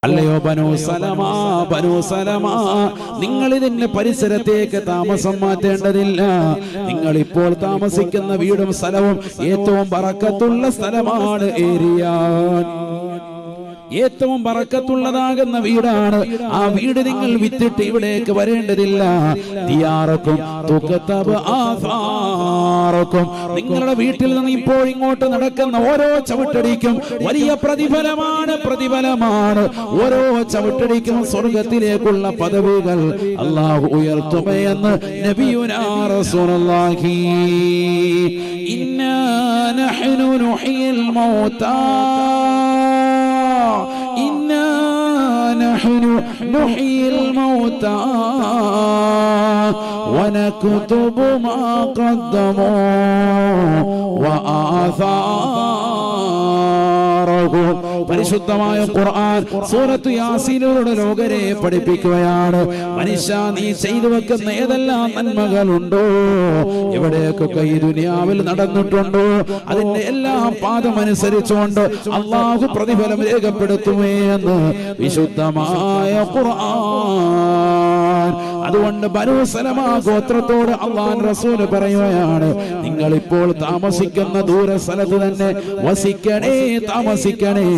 അല്ലയോ ബനൂ സലമ, നിങ്ങൾ ഇതിന്റെ പരിസരത്തേക്ക് താമസം മാറ്റേണ്ടതില്ല. നിങ്ങൾ ഇപ്പോൾ താമസിക്കുന്ന വീടും സ്ഥലവും ഏറ്റവും ബറക്കത്തുള്ള സ്ഥലമാണ്. ഏറ്റവും ബറക്കത്തുള്ളതാകുന്ന വീടാണ്. ആ വീട് നിങ്ങൾ വിറ്റിട്ട് ഇവിടേക്ക് വരേണ്ടതില്ല. ദിയാറക്കും ആസാറക്കും, നിങ്ങളുടെ വീട്ടിൽ നിന്ന് ഇപ്പോൾ ഇങ്ങോട്ട് നടക്കുന്ന ഓരോ ചവിട്ടടിക്കും വലിയ പ്രതിഫലമാണ്. ഓരോ ചവിട്ടടിക്കും സ്വർഗത്തിലേക്കുള്ള പദവികൾ അല്ലാഹു ഉയർത്തുമെന്ന് നബിയുനാ റസൂലുള്ളാഹി. ഇന്നാ നഹ്നു നുഹ്യിൽ മൗതാ إنا نحن نحيي الموتى ونكتب ما قدموا وآثارهم. പരിശുദ്ധമായ ഖുർആൻ സൂറത്ത് യാസീനിലൂടെ ലോകരെ പഠിപ്പിക്കുകയാണ്. മനുഷ്യ, നീ ചെയ്തു വെക്കുന്ന ഏതെല്ലാം നന്മകളുണ്ടോ, എവിടേക്കൊക്കെ ഈ ദുനിയാവിൽ നടന്നിട്ടുണ്ടോ, അതിന്റെ എല്ലാം പാദമനുസരിച്ചുകൊണ്ട് അല്ലാഹു പ്രതിഫലം രേഖപ്പെടുത്തുമെന്ന് വിശുദ്ധമായ ഖുർആൻ. അതുകൊണ്ട് ബനൂ സലമ ഗോത്രത്തോട് അല്ലാഹു റസൂൽ പറയുകയാണ്, നിങ്ങൾ ഇപ്പോൾ താമസിക്കുന്ന ദൂര സ്ഥലത്ത് തന്നെ വസിക്കണേ, താമസിക്കണേ.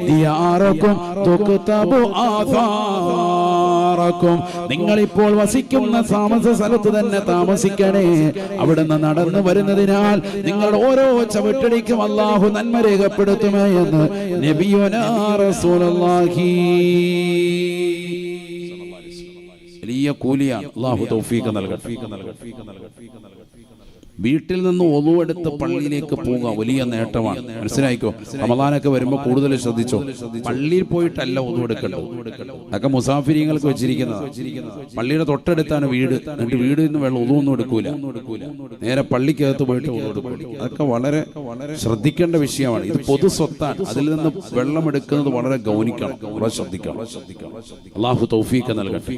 ദിയാറക്കും തുക്തബു ആസാറക്കും, നിങ്ങൾ ഇപ്പോൾ വസിക്കുന്ന താമസ സ്ഥലത്ത് തന്നെ താമസിക്കണേ. അവിടുന്ന് നടന്നു വരുന്നതിനാൽ നിങ്ങളുടെ ഓരോ ചവിട്ടടിക്കും അല്ലാഹു നന്മ രേഖപ്പെടുത്തുമേ എന്ന് നബിയുനാ റസൂലുള്ളാഹി. വലിയ കൂലിയാണ്. അല്ലാഹു തൗഫീഖ് നൽകട്ടെ. വീട്ടിൽ നിന്ന് ഒളുവെടുത്ത് പള്ളിയിലേക്ക് പോവുക വലിയ നേട്ടമാണ്. മനസ്സിലായിക്കോ. റമദാനൊക്കെ വരുമ്പോ കൂടുതൽ ശ്രദ്ധിച്ചോ. പള്ളിയിൽ പോയിട്ടല്ല ഒളുവെടുക്കേണ്ടത്. അതൊക്കെ മുസാഫിരിങ്ങൾക്ക് വെച്ചിരിക്കുന്നത്. പള്ളിയുടെ തൊട്ടടുത്താണ് വീട്. എന്നിട്ട് വീടിൽ നിന്ന് വെള്ളം ഒളുവൊന്നും എടുക്കൂല, നേരെ പള്ളിക്കകത്ത് പോയിട്ട് ഒളുവെടുക്കും. അതൊക്കെ വളരെ ശ്രദ്ധിക്കേണ്ട വിഷയമാണ്. ഇത് പൊതു സ്വത്താണ്. അതിൽ നിന്ന് വെള്ളം എടുക്കുന്നത് വളരെ ഗൗനിക്കണം, വളരെ ശ്രദ്ധിക്കണം. അല്ലാഹു തൗഫീഖ് നൽകട്ടെ.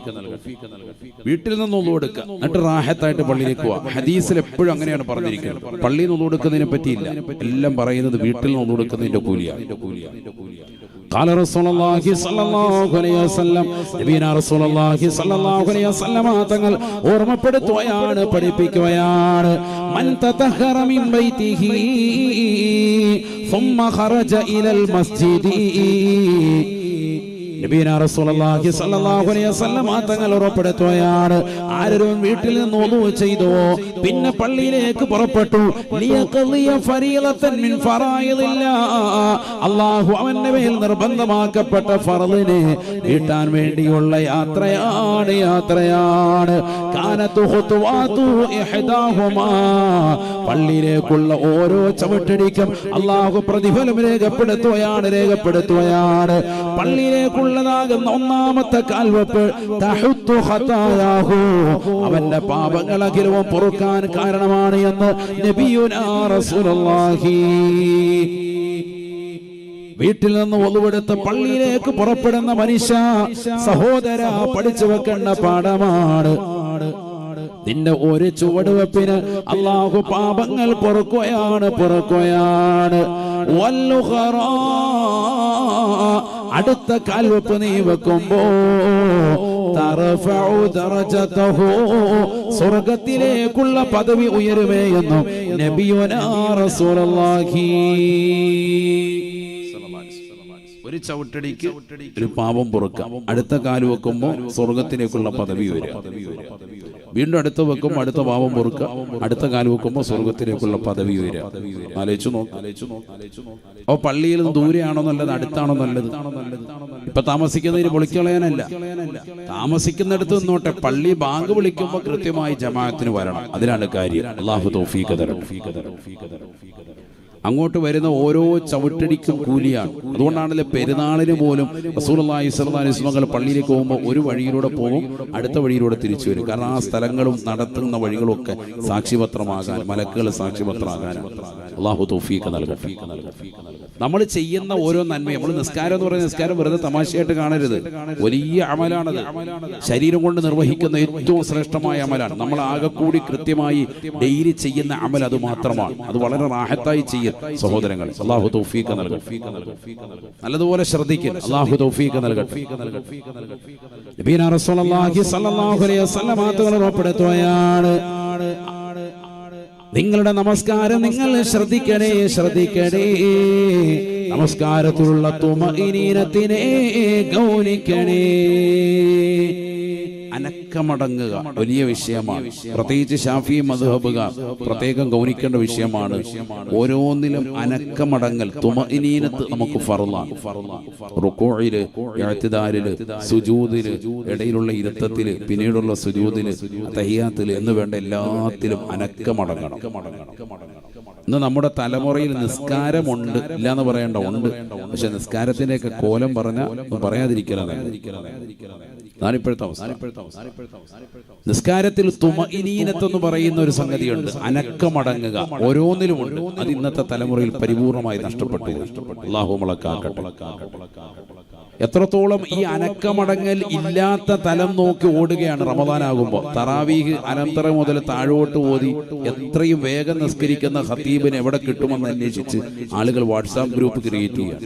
വീട്ടിൽ നിന്ന് ഒളുവെടുക്കുക, എന്നിട്ട് റാഹത്തായിട്ട് പള്ളിയിലേക്ക് പോവാ. ഹദീസിൽ എപ്പോഴും അങ്ങനെ പറഞ്ഞിരിക്കുന്നത്. പള്ളിയിൽ നിന്ന് ഒളുവെടുക്കുന്നതിനെ പറ്റിയില്ല, എല്ലാം പറയുന്നത് വീട്ടിൽ നിന്ന് ഒളുവെടുക്കുന്നതിന്റെ കൂലിയാണ്. قال رسول الله صلى الله عليه وسلم, നബിയനാ റസൂലുള്ളാഹി സ്വല്ലല്ലാഹു അലൈഹി വസല്ലം തങ്ങൾ ഓർമ്മപ്പെടുത്തുകയാണ്, പഠിപ്പിക്കുകയാണ്. മൻ തതഹറ മിൻ ബൈതിഹി ثم خرج الى المسجد. നബിയനാ റസൂലുള്ളാഹി സ്വല്ലല്ലാഹു അലൈഹി വസല്ലം തങ്ങൾ ഉറപ്പെടുത്തുകയാണ്, ആരും വീട്ടിൽ നിന്ന് wudu ചെയ്തോ പിന്നെ പള്ളിയിലേക്ക് പുറപ്പെട്ടു, ലിയഖളിയ ഫരീളതൻ മിൻ ഫറായിദില്ലാഹ്, അല്ലാഹു അവന്റെ മേൽ നിർബന്ധമാക്കപ്പെട്ട ഫർളിനെ വീട്ടാൻ വേണ്ടിയുള്ള യാത്രയാണ്. കാനതു ഖുതുവാതു ഇഹ്ദാഹുമാ, പള്ളിയിലേക്കുള്ള ഓരോ ചവിട്ടടിക്കും അല്ലാഹു പ്രതിഫലം രേഖപ്പെടുത്തുകയാണ്. പള്ളിയിലേക്കുള്ള ഒന്നാമത്തെ കാൽവെപ്പ് തഹുത്തു ഖതായാഹു, അവന്റെ പാപങ്ങൾ അഖിലവും പൊറുക്കാൻ കാരണമാണ് എന്ന് നബിയുനാ റസൂലുള്ളാഹി. വീട്ടിൽ നിന്ന് ഒളുവെടുത്ത് പള്ളിയിലേക്ക് പുറപ്പെടുന്ന മനുഷ്യ സഹോദര, പഠിച്ചു വെക്കേണ്ട പാഠമാണ്. നിന്റെ ഒരു ചുവടുവെപ്പിന് അല്ലാഹു പാപങ്ങൾ പൊറുക്കുകയാണ്. അടുത്ത കാൽവെപ്പ് നീ വെക്കുമ്പോ സ്വർഗത്തിലേക്കുള്ള പദവി ഉയരുമേ എന്നും നബിയുനാ റസൂലുള്ളാഹി. ഒരു ചവിട്ടടിക്ക് ഒരു പാപം പൊറുക്കാം. അടുത്ത കാല് വെക്കുമ്പോ സ്വർഗത്തിലേക്കുള്ള പദവി വരിക. വീണ്ടും അടുത്ത് വെക്കുമ്പോൾ അടുത്ത പാപം പൊറുക്കുക. അടുത്ത കാല് വെക്കുമ്പോൾ സ്വർഗത്തിലേക്കുള്ള പദവി വരിക. ആലോചിച്ചു നോക്ക്. അപ്പൊ പള്ളിയിൽ നിന്ന് ദൂരെയാണോ നല്ലത്, അടുത്താണോ നല്ലത്? ഇപ്പൊ താമസിക്കുന്നതിന് പൊളിക്കളയാനല്ല, താമസിക്കുന്നിടത്ത് നിന്നോട്ടെ. പള്ളി ബാങ്ക് വിളിക്കുമ്പോ കൃത്യമായി ജമാഅത്തിന് വരണം. അതിലാണ് കാര്യം. അല്ലാഹു തൗഫീഖ് തരട്ടെ. അങ്ങോട്ട് വരുന്ന ഓരോ ചവിട്ടടിക്കും കൂലിയാണ്. അതുകൊണ്ടാണല്ലോ പെരുന്നാളിന് പോലും റസൂലുള്ളാഹി സ്വല്ലല്ലാഹു അലൈഹി വസല്ലം പള്ളിയിലേക്ക് പോകുമ്പോൾ ഒരു വഴിയിലൂടെ പോകും, അടുത്ത വഴിയിലൂടെ തിരിച്ചു വരും. കാരണം ആ സ്ഥലങ്ങളും നടത്തുന്ന വഴികളും ഒക്കെ സാക്ഷിപത്രമാകാൻ, മലക്കുകൾ സാക്ഷിപത്രമാകാനാണ്. അള്ളാഹു തൗഫീഖ് നൽകട്ടെ. നമ്മൾ ചെയ്യുന്ന ഓരോ നന്മയും, നമ്മൾ നിസ്കാരം എന്ന് പറയുന്ന നിസ്കാരം വെറുതെ തമാശയായിട്ട് കാണരുത്, വലിയ അമലാണത്. ശരീരം കൊണ്ട് നിർവഹിക്കുന്ന ഏറ്റവും ശ്രേഷ്ഠമായ അമലാണ്. നമ്മൾ ആകെ കൂടി കൃത്യമായി ഡെയിലി ചെയ്യുന്ന അമൽ അത് മാത്രമാണ്. അത് വളരെ റാഹത്തായി ചെയ്യും സഹോദരങ്ങൾ. അള്ളാഹു തൗഫീഖ് നൽകട്ടെ. നല്ലതുപോലെ ശ്രദ്ധിക്കുക. അള്ളാഹു തൗഫീഖ് നൽകട്ടെ. നബിയുനാ റസൂലുള്ളാഹി സ്വല്ലല്ലാഹു അലൈഹി വസല്ലം തങ്ങൾ ഉറപ്പെടുത്തുകയാണ്, നിങ്ങളുടെ നമസ്കാരം നിങ്ങൾ ശ്രദ്ധിക്കണേ, ശ്രദ്ധിക്കണേ. നമസ്കാരത്തിലുള്ള തുമഇനീനത്തിനെ ഗൗനിക്കണേ. അനക്കമടങ്ങുക വലിയ വിഷയമാണ്. പ്രത്യേകിച്ച് ശാഫി മദ്ഹബുകാർ പ്രത്യേകം ഗൗനിക്കേണ്ട വിഷയമാണ്. ഓരോന്നിലും അനക്കമടങ്ങൽ, തുമഇനീനത്ത് നമുക്ക് ഫർളാണ്. റുകൂഇല്, ഇഅ്തിദാലില്, സുജൂദില്, ഇടയിലുള്ള ഇരുത്തത്തില്, പിന്നീടുള്ള സുജൂദില്, തഹിയ്യാത്തില് എന്ന് വേണ്ട എല്ലാത്തിലും അനക്കമടങ്ങണം. ഇന്ന് നമ്മുടെ തലമുറയിൽ നിസ്കാരമുണ്ട്, ഇല്ലാന്ന് പറയേണ്ട, ഉണ്ട്. പക്ഷെ നിസ്കാരത്തിന്റെയൊക്കെ കോലം പറയാതിരിക്കലാണ് ഞാനിപ്പോഴത്തെ അവസ്ഥ. നിസ്കാരത്തിൽ തുമഇനീനത്ത് എന്ന് പറയുന്ന ഒരു സംഗതിയുണ്ട്, അനക്കമടങ്ങുക. ഓരോന്നിലുമുണ്ട്. അത് ഇന്നത്തെ തലമുറയിൽ പരിപൂർണമായി നഷ്ടപ്പെട്ടു. അല്ലാഹു മലക്കാക്കട്ടെ. എത്രത്തോളം ഈ അനക്കമടങ്ങൽ ഇല്ലാത്ത തലം നോക്കി ഓടുകയാണ് റമദാനാകുമ്പോൾ. തറാവീഹ് അനന്തര മുതൽ താഴോട്ട് ഓതി എത്രയും വേഗം നിസ്കരിക്കുന്ന ഖതീബിനെ എവിടെ കിട്ടുമെന്ന് അന്വേഷിച്ച് ആളുകൾ വാട്സാപ്പ് ഗ്രൂപ്പ് ക്രിയേറ്റ് ചെയ്യുക.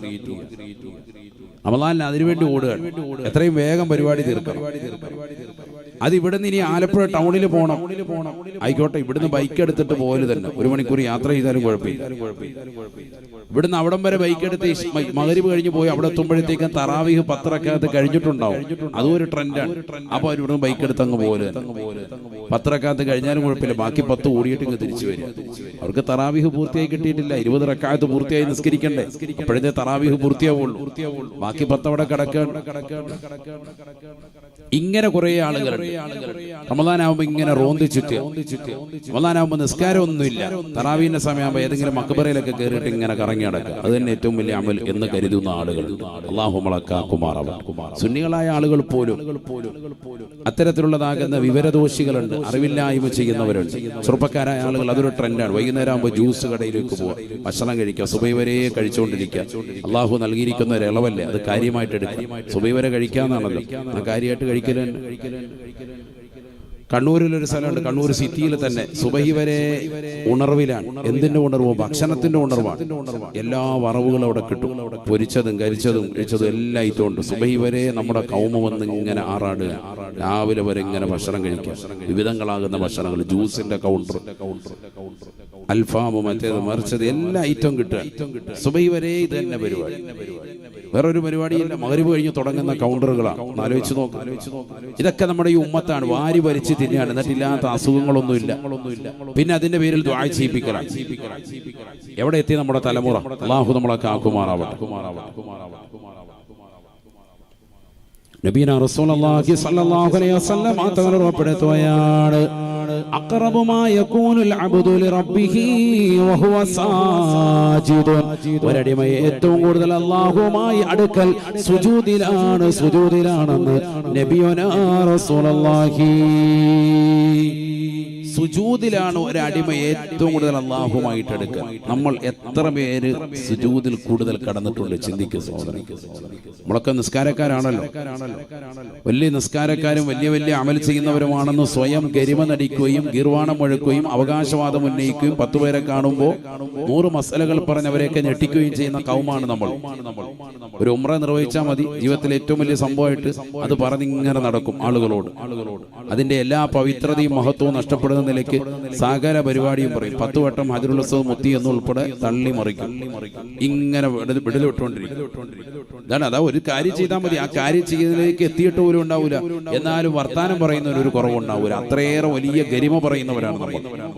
റമദാനിൽ അതിനുവേണ്ടി ഓടുകയാണ്, എത്രയും വേഗം പരിപാടി തീർക്കണം. അത് ഇവിടുന്ന് ഇനി ആലപ്പുഴ ടൗണിൽ പോകണം, ആയിക്കോട്ടെ, ഇവിടുന്ന് ബൈക്ക് എടുത്തിട്ട് പോലെ തന്നെ 1 മണിക്കൂർ യാത്ര ചെയ്താലും കുഴപ്പമില്ല. ഇവിടുന്ന് അവിടം വരെ ബൈക്ക് എടുത്ത് മഗ്‌രിബ് കഴിഞ്ഞ് പോയി അവിടെ എത്തുമ്പോഴത്തേക്കും തറാവീഹ് 10 റക്അത്ത് കഴിഞ്ഞിട്ടുണ്ടാവും. അതും ഒരു ട്രെൻഡാണ്. അപ്പൊ അവർ ഇവിടുന്ന് ബൈക്ക് എടുത്ത് അങ്ങ് പോലെ 10 റക്അത്ത് കഴിഞ്ഞാലും കുഴപ്പമില്ല, ബാക്കി 10 ഓടിയിട്ട് ഇങ്ങ് തിരിച്ചു വരിക. അവർക്ക് തറാവീഹ് പൂർത്തിയായി കിട്ടിയിട്ടില്ല, 20 റക്അത്ത് പൂർത്തിയായി നിസ്കരിക്കണ്ടേ, അപ്പോഴത്തെ തറാവീഹ് പൂർത്തിയാവുള്ളൂ. ബാക്കി 10 അവിടെ കിടക്കാൻ. ഇങ്ങനെ കുറെ ആളുകൾ റമദാനാവുമ്പോ ഇങ്ങനെ റോന്തി ചുറ്റുക. റമദാനാവുമ്പോ നിസ്കാരം ഒന്നുമില്ല, തറാവീഹിന്റെ സമയമാകുമ്പോ ഏതെങ്കിലും മക്ബറയിലൊക്കെ കയറിയിട്ട് ഇങ്ങനെ കറങ്ങി നടക്കുക. അത് തന്നെ ഏറ്റവും വലിയ അമൽ എന്ന് കരുതുന്ന ആളുകൾ അല്ലാഹു മലക്കാക്കുമാറാവട്ടെ. സുന്നികളായ ആളുകൾ പോലും അത്തരത്തിലുള്ളതാകുന്ന വിവരദോഷികളുണ്ട്, അറിവില്ലായ്മ ചെയ്യുന്നവരുണ്ട്. ചെറുപ്പക്കാരായ ആളുകൾ അതൊരു ട്രെൻഡാണ്. വൈകുന്നേരം ആകുമ്പോൾ ജ്യൂസ് കടയിലേക്ക് പോവുക, ഭക്ഷണം കഴിക്കുക, സുബഹി വരെ കഴിച്ചുകൊണ്ടിരിക്കുക. അള്ളാഹു നൽകിയിരിക്കുന്ന ഒരു ഇളവല്ലേ, അത് കാര്യമായിട്ട് എടുക്കുക. സുബഹി വരെ കഴിക്കാന്നാണല്ലോ, ആ കാര്യമായിട്ട് കഴിക്കലുണ്ട്. കണ്ണൂരിലൊരു സ്ഥലമുണ്ട്, കണ്ണൂർ സിറ്റിയിൽ തന്നെ സുബഹി വരെ ഉണർവിലാണ്. എന്തിന്റെ ഉണർവ്? ഭക്ഷണത്തിന്റെ ഉണർവാണ്. എല്ലാ വറവുകളും അവിടെ കിട്ടും, പൊരിച്ചതും കരിച്ചതും കഴിച്ചതും എല്ലാ ഐറ്റവും ഉണ്ട്. സുബഹി വരെ നമ്മുടെ കൗമ വന്ന് ഇങ്ങനെ ആറാടുക, രാവിലെ വരെ ഇങ്ങനെ ഭക്ഷണം കഴിക്കുക. വിവിധങ്ങളാകുന്ന ഭക്ഷണങ്ങൾ, ജ്യൂസിന്റെ കൗണ്ടർ, അൽഫാമ്, മറ്റേത് മറിച്ചത്, എല്ലാ ഐറ്റവും കിട്ടുക. സുബഹി വരെ ഇത് തന്നെ പരിപാടി, വേറൊരു പരിപാടിയില്ല. മഗ്‌രിബ് കഴിഞ്ഞ് തുടങ്ങുന്ന കൗണ്ടറുകളാണ്. ആലോചിച്ച് നോക്കാം. ഇതൊക്കെ നമ്മുടെ ഈ ഉമ്മത്താണ് വാരി വലിച്ച് തിന്നെയാണ്. എന്നിട്ടില്ലാത്ത അസുഖങ്ങളൊന്നുമില്ല. പിന്നെ അതിന്റെ പേരിൽ ദുആ ചെയ്യിപ്പിക്കലാണ്. എവിടെ എത്തി നമ്മുടെ തലമുറ? അല്ലാഹു നമ്മളെ കാക്കുമാറാവട്ടെ. നബിയുനാ റസൂലുള്ളാഹി സ്വല്ലല്ലാഹു അലൈഹി വസല്ലം തങ്ങൾ ഉറപ്പെടുത്തുകയാണ്, അഖറബു മാ യകൂനുൽ അബ്ദു ലിറബ്ബിഹി വഹുവ സാജിദുൻ. ഒരടിമ ഏറ്റവും കൂടുതൽ അല്ലാഹുവുമായി അടുക്കൽ സുജൂദിലാണെന്ന് നബിയുനാ റസൂലുള്ളാഹി. സുജൂദിലാണ് ഒരടിമ ഏറ്റവും കൂടുതൽ അല്ലാഹുവുമായിട്ട് അടുക്കുക. നമ്മൾ എത്ര പേര് സുജൂദിൽ കൂടുതൽ കടന്നിട്ടുണ്ട് ചിന്തിക്കുക സഹോദരൻ. നമ്മളൊക്കെ നിസ്കാരക്കാരാണല്ലോ, വലിയ നിസ്കാരക്കാരും വലിയ വലിയ അമൽ ചെയ്യുന്നവരുമാണെന്ന് സ്വയം ഗരിമ നടിക്കുകയും ഗീർവാണം മുഴക്കുകയും അവകാശവാദം ഉന്നയിക്കുകയും 10 പേരെ കാണുമ്പോൾ 100 മസലകൾ പറഞ്ഞവരെയൊക്കെ ഞെട്ടിക്കുകയും ചെയ്യുന്ന കൗമാണ് നമ്മൾ. ഒരു ഉംറ നിർവഹിച്ചാൽ മതി, ജീവിതത്തിൽ ഏറ്റവും വലിയ സംഭവമായിട്ട് അത് പറഞ്ഞിങ്ങനെ നടക്കും ആളുകളോട്. അതിന്റെ എല്ലാ പവിത്രതയും മഹത്വവും നഷ്ടപ്പെടുന്ന നിലയ്ക്ക് സകല പരിപാടിയും പറയും. 10 വട്ടം ഹജ്റുൽ അസ്വദ് മുത്തി എന്നുൾപ്പെടെ തള്ളി മറിക്കും. ഇങ്ങനെ വിടലിട്ടുകൊണ്ടിരിക്കും. ഇതാണ്, അതാ ഒരു കാര്യം ചെയ്താൽ മതി, ആ കാര്യം ചെയ്യുന്നതിലേക്ക് എത്തിയിട്ട് പോലും ഉണ്ടാവില്ല. എന്നാലും വർത്താനം പറയുന്നതിന് ഒരു കുറവുണ്ടാവില്ല. അത്രയേറെ വലിയ ഗരിമ പറയുന്നവരാണ് നമ്മൾ.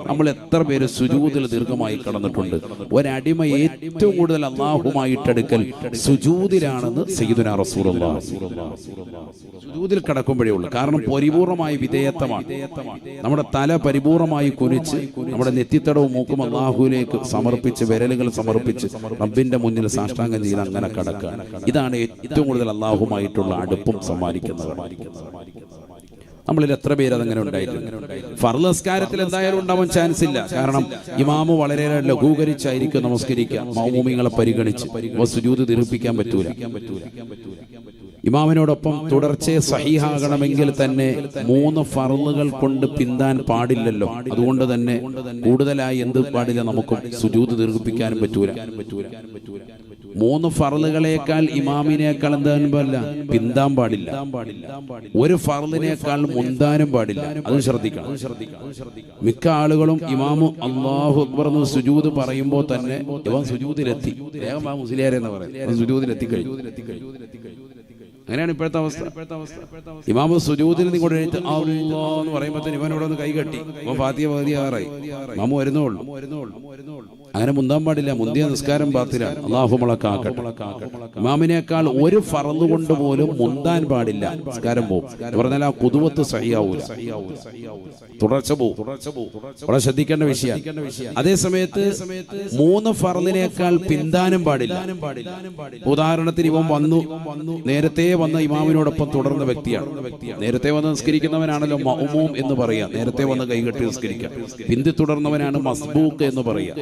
നമ്മൾ എത്ര പേര് സുജൂദിൽ ദീർഘമായി കടന്നിട്ടുണ്ട്. ഒരടിമ ഏറ്റവും കൂടുതൽ അല്ലാഹുമായിട്ടടുക്കൽ സുജൂദിലാണെന്ന് സയ്യിദുനാ റസൂലുള്ളാഹി. സുജൂദിൽ കടക്കുമ്പോഴേ ഉള്ളൂ. കാരണം പരിപൂർണമായ വിധേയത്വമാണ്. നമ്മുടെ തല പരിപൂർണമായി കുനിച്ച് നമ്മുടെ നെറ്റിത്തടവും മൂക്കും അല്ലാഹുവിലേക്ക് സമർപ്പിച്ച്, വിരലുകൾ സമർപ്പിച്ച് റബ്ബിന്റെ മുന്നിൽ സാഷ്ടാംഗം ചെയ്ത് അങ്ങനെ കടക്കുക. ഇതാണ് ഏറ്റവും കൂടുതൽ അല്ലാഹുമായിട്ടുള്ള അടുപ്പം സമ്മാനിക്കുന്നവർ. നമ്മളിൽ എത്ര പേര് അതങ്ങനെ ഉണ്ടായിട്ടുണ്ട്? ഫർള് നിസ്കാരത്തിൽ എന്തായാലും ഉണ്ടാവാൻ ചാൻസ് ഇല്ല. കാരണം ഇമാമ് വളരെ ലഘൂകരിച്ചായിരിക്കും നമസ്കരിക്കുക, മൗമൂമിങ്ങളെ പരിഗണിച്ച്. സുജൂദ് ദീർഘിപ്പിക്കാൻ പറ്റൂല. ഇമാമിനോടൊപ്പം തുടർച്ചയെ സഹീഹാകണമെങ്കിൽ തന്നെ 3 ഫർളുകൾ കൊണ്ട് പിന്താൻ പാടില്ലല്ലോ. അതുകൊണ്ട് തന്നെ കൂടുതലായി എന്ത് പാടില്ല, നമുക്കും സുജൂദ് ദീർഘിപ്പിക്കാനും പറ്റൂല. 3 ഫർളുകളേക്കാൾ ഇമാമിനേക്കാൾ എന്താനും പാടില്ല, പിന്താൻ പാടില്ല. ഒരു ഫർളിനേക്കാൾ മുന്താനും പാടില്ല. അത് ശ്രദ്ധിക്കണം. മിക്ക ആളുകളും ഇമാമു അല്ലാഹു അക്ബർ എന്ന് സുജൂദ് പറയുമ്പോൾ തന്നെ ഇവൻ സുജൂദിലെത്തി, വേഗം മുസ്ലിയാരെന്ന് പറയും, സുജൂദിലെത്തി കഴിഞ്ഞു. അങ്ങനെയാണ് ഇപ്പോഴത്തെ അവസ്ഥ. ഇമാമ് സുജൂദിൽ നിന്ന് ഇങ്ങോട്ട് എഴുത്ത് അല്ലാഹ് എന്ന് പറയുമ്പോഴത്തേന് ഇവൻ ഇവിടെ ഒന്ന് കൈകെട്ടി, ഇവൻ ഫാത്തിഹ പകുതിയാറായി, ഇമാമു വരുന്നുള്ളൂ. അങ്ങനെ മുന്താൻ പാടില്ല. മുന്തിയ നിസ്കാരം ബാത്തിലാണ്. അല്ലാഹു മുളക്കാക്കട്ടെ. ഇമാമിനേക്കാൾ ഒരു ഫർള് കൊണ്ട് പോലും മുന്താൻ പാടില്ല, നിസ്കാരം പോകും. പറഞ്ഞാൽ ആ ഖുദുവത്ത് സഹിയാവൂല, തുടർച്ച പോകും. വളരെ ശ്രദ്ധിക്കേണ്ട വിഷയം. അതേ സമയത്ത് 3 ഫർളിനേക്കാൾ പിന്താനും പാടില്ല. ഉദാഹരണത്തിന് ഇവൻ വന്നു, നേരത്തെ വന്ന ഇമാമിനോടൊപ്പം തുടർന്ന വ്യക്തിയാണ്. നേരത്തെ വന്ന് നിസ്കരിക്കുന്നവനാണല്ലോ മഅ്മൂം എന്ന് പറയാം, നേരത്തെ വന്ന് കൈകെട്ടി നിസ്കരിക്കാം. പിന്തി തുടർന്നവനാണ് മസ്ബൂക്ക് എന്ന് പറയാം.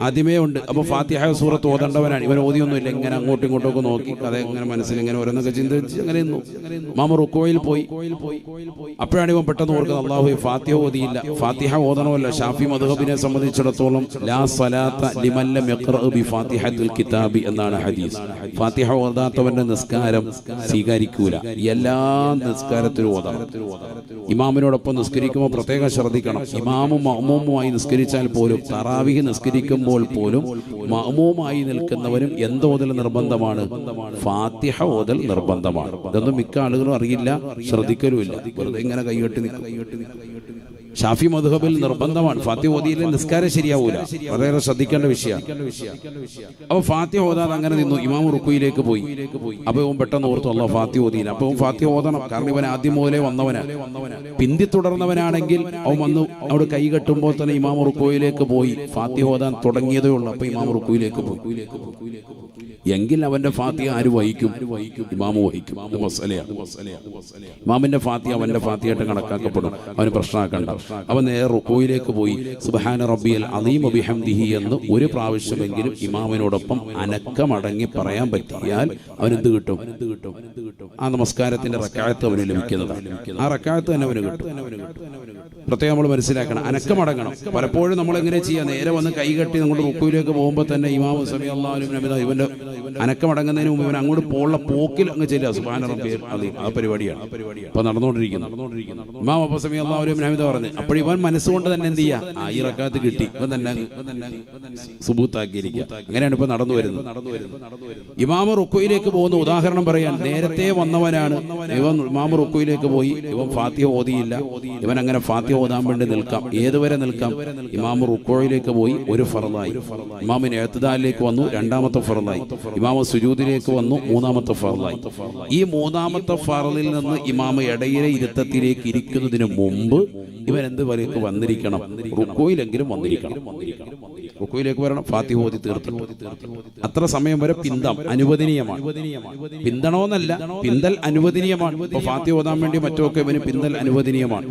ആദ്യമേ ഉണ്ട്. അപ്പൊ ഫാത്തിഹ സൂറത്ത് ഓതേണ്ടവനാണ്. ഇവൻ ഓതിയൊന്നുമില്ല, ഇങ്ങനെ അങ്ങോട്ടും ഇങ്ങോട്ടും ഒക്കെ നോക്കി കഥ ഇങ്ങനെ മനസ്സിൽ ഇങ്ങനെ ഓരോന്നൊക്കെ ചിന്തിച്ച് അങ്ങനെ മാമ റുക്കോയിൽ പോയി. അപ്പോഴാണ് ഇവൻ പെട്ടെന്ന് ഓർക്കുന്നത് അല്ലാഹു ഫാത്തിഹ ഓതിയില്ല. ഫാത്തിഹ ഓതണമല്ല. ഷാഫി മദ്ഹബിനെ സംബന്ധിച്ചിടത്തോളം ലാ സ്വലാത്ത ലിമൻ ലം യഖ്റഅ ബി ഫാത്തിഹത്തുൽ കിതാബി എന്നാണ് ഹദീസ്. ഫാത്തിഹ ഓതാത്തവന്റെ നിസ്കാരം സ്വീകരിക്കൂല. എല്ലാ നിസ്കാരത്തിലും ഓതണം. ഇമാമിനോടൊപ്പം നിസ്കരിക്കുമ്പോൾ പ്രത്യേകം ശ്രദ്ധിക്കണം. ഇമാമും മഅ്മൂമുമായി നിസ്കരിച്ചാൽ പോലും, തറാവിഹ് നിസ്കരിക്കുമ്പോൾ പോലും മഅ്മൂമായി നിൽക്കുന്നവരും എന്തോതൽ നിർബന്ധമാണ്? ഫാത്തിഹ ഓതൽ നിർബന്ധമാണ്. ഇതൊന്നും മിക്ക ആളുകളും അറിയില്ല, ശ്രദ്ധിക്കലുമില്ല. വെറുതെ ഇങ്ങനെ കൈകെട്ടി നിൽക്കും. ഷാഫി മദ്ഹബിൽ നിർബന്ധമാണ്. ഫാത്തിഹ ഓതിയില്ല നിസ്കാരം ശരിയാവൂല. വളരെ ശ്രദ്ധിക്കേണ്ട വിഷയമാണ്. അപ്പൊ ഫാത്തിഹ ഓതാതെ അങ്ങനെ നിന്നു. ഇമാം റുക്കുയിലേക്ക് പോയി. അപ്പൊ ഇവൻ പെട്ടെന്ന് ഓർത്തു അല്ലാഹ് ഫാത്തിഹ ഓതിയില്ല. അപ്പൊ ഫാത്തിഹ ഓതണം. കാരണം ഇവൻ ആദ്യം മുതലേ വന്നവനാണ്. പിന്തി തുടർന്നവനാണെങ്കിൽ അവൻ വന്നു അവിടെ കൈ കെട്ടുമ്പോൾ തന്നെ ഇമാം റുക്കുയിലേക്ക് പോയി. ഫാത്തിഹ ഓതാൻ തുടങ്ങിയതേ ഉള്ളൂ. അപ്പൊ ഇമാം റുക്കുയിലേക്ക് പോയി. എങ്കിൽ അവന്റെ ഫാത്തിഹ ആര് വഹിക്കും? ഇമാമു വഹിക്കും. ഇമാമിന്റെ ഫാത്തിഹ അവന്റെ ഫാത്തിഹയായിട്ട് കണക്കാക്കപ്പെടും. അവന് പ്രശ്നമാക്കണ്ട. അവൻ നേരെ റുക്കോയിലേക്ക് പോയി സുബ്ഹാന റബ്ബിയൽ അദീം വബിഹംദിഹി എന്ന് ഒരു പ്രാവശ്യമെങ്കിലും ഇമാമിനോടൊപ്പം അനക്കമടങ്ങി പറയാൻ പറ്റിയാൽ അവനെന്ത് കിട്ടും? ആ നമസ്കാരത്തിന്റെ റക്അത്ത് അവന് ലഭിക്കുന്നതാണ്. ആ റക്അത്ത് തന്നെ അവന് കിട്ടും. പ്രത്യേകം നമ്മൾ മനസ്സിലാക്കണം, അനക്കമടങ്ങണം. പലപ്പോഴും നമ്മൾ എങ്ങനെ ചെയ്യാം? നേരെ വന്ന് കൈകെട്ടി നമ്മുടെ റുക്കോയിലേക്ക് പോകുമ്പോൾ തന്നെ ഇമാമു സമി അല്ലാഹു ഇവന്റെ അനക്കമടങ്ങുന്നതിന് മുമ്പ് ഇവൻ അങ്ങോട്ട് പോയുള്ള പോക്കിൽ അങ്ങ് ചെല്ലുക സുബ്ഹാന റബ്ബിയൽ അദീം. ആ പരിപാടിയാണ് ഇപ്പൊ നടന്നുകൊണ്ടിരിക്കുന്നത്. ഇമാം അപ്പൊ സമി അല്ലാഹു ഹമീദ പറഞ്ഞു. അപ്പോൾ ഇവൻ മനസ്സുകൊണ്ട് തന്നെ എന്ത് ചെയ്യുക? ഈ റക്അത്ത് കിട്ടി, ഇവൻ തന്നെ സുബൂത്താക്കിയിരിക്കുക. അങ്ങനെയാണ് ഇപ്പൊ നടന്നു വരുന്നത്. ഇമാം റുക്കോയിലേക്ക് പോകുന്ന ഉദാഹരണം പറയാൻ, നേരത്തെ വന്നവനാണ് ഇവൻ. ഇമാം റുക്കോയിലേക്ക് പോയി, ഇവൻ ഫാത്തിഹ ഓതിയില്ല. ഇവൻ അങ്ങനെ ഫാത്തിഹ ഓതാൻ വേണ്ടി നിൽക്കാം. ഏതുവരെ നിൽക്കാം? ഇമാം റുക്കോയിലേക്ക് പോയി, ഒരു ഫർളായി. ഇമാമിന് ഇഅ്തിദാലിലേക്ക് വന്നു, രണ്ടാമത്തെ ഫർളായി. ഇമാം സുജൂദിലേക്ക് വന്നു, മൂന്നാമത്തെ ഫർളായി. ഈ മൂന്നാമത്തെ ഫർളിൽ നിന്ന് ഇമാം ഇടയിലെ ഇരുത്തത്തിലേക്ക് ഇരിക്കുന്നതിന് മുമ്പ് ഇവൻ എന്ത് വരേക്ക് വന്നിരിക്കണം? റുക്കോയിലെങ്കിലും വന്നിരിക്കണം. റുക്കോയിലേക്ക് വരണം, ഫാത്തിഹ ഓതി തീർത്തിട്ട്. അത്ര സമയം വരെ പിന്തം അനുവദനീയമാണ്. പിന്തണമെന്നല്ല, പിന്തൽ അനുവദനീയമാണ്. ഇപ്പൊ ഫാത്തിഹ ഓതാൻ വേണ്ടി മറ്റൊക്കെ ഇവന് പിന്തൽ അനുവദനീയമാണ്.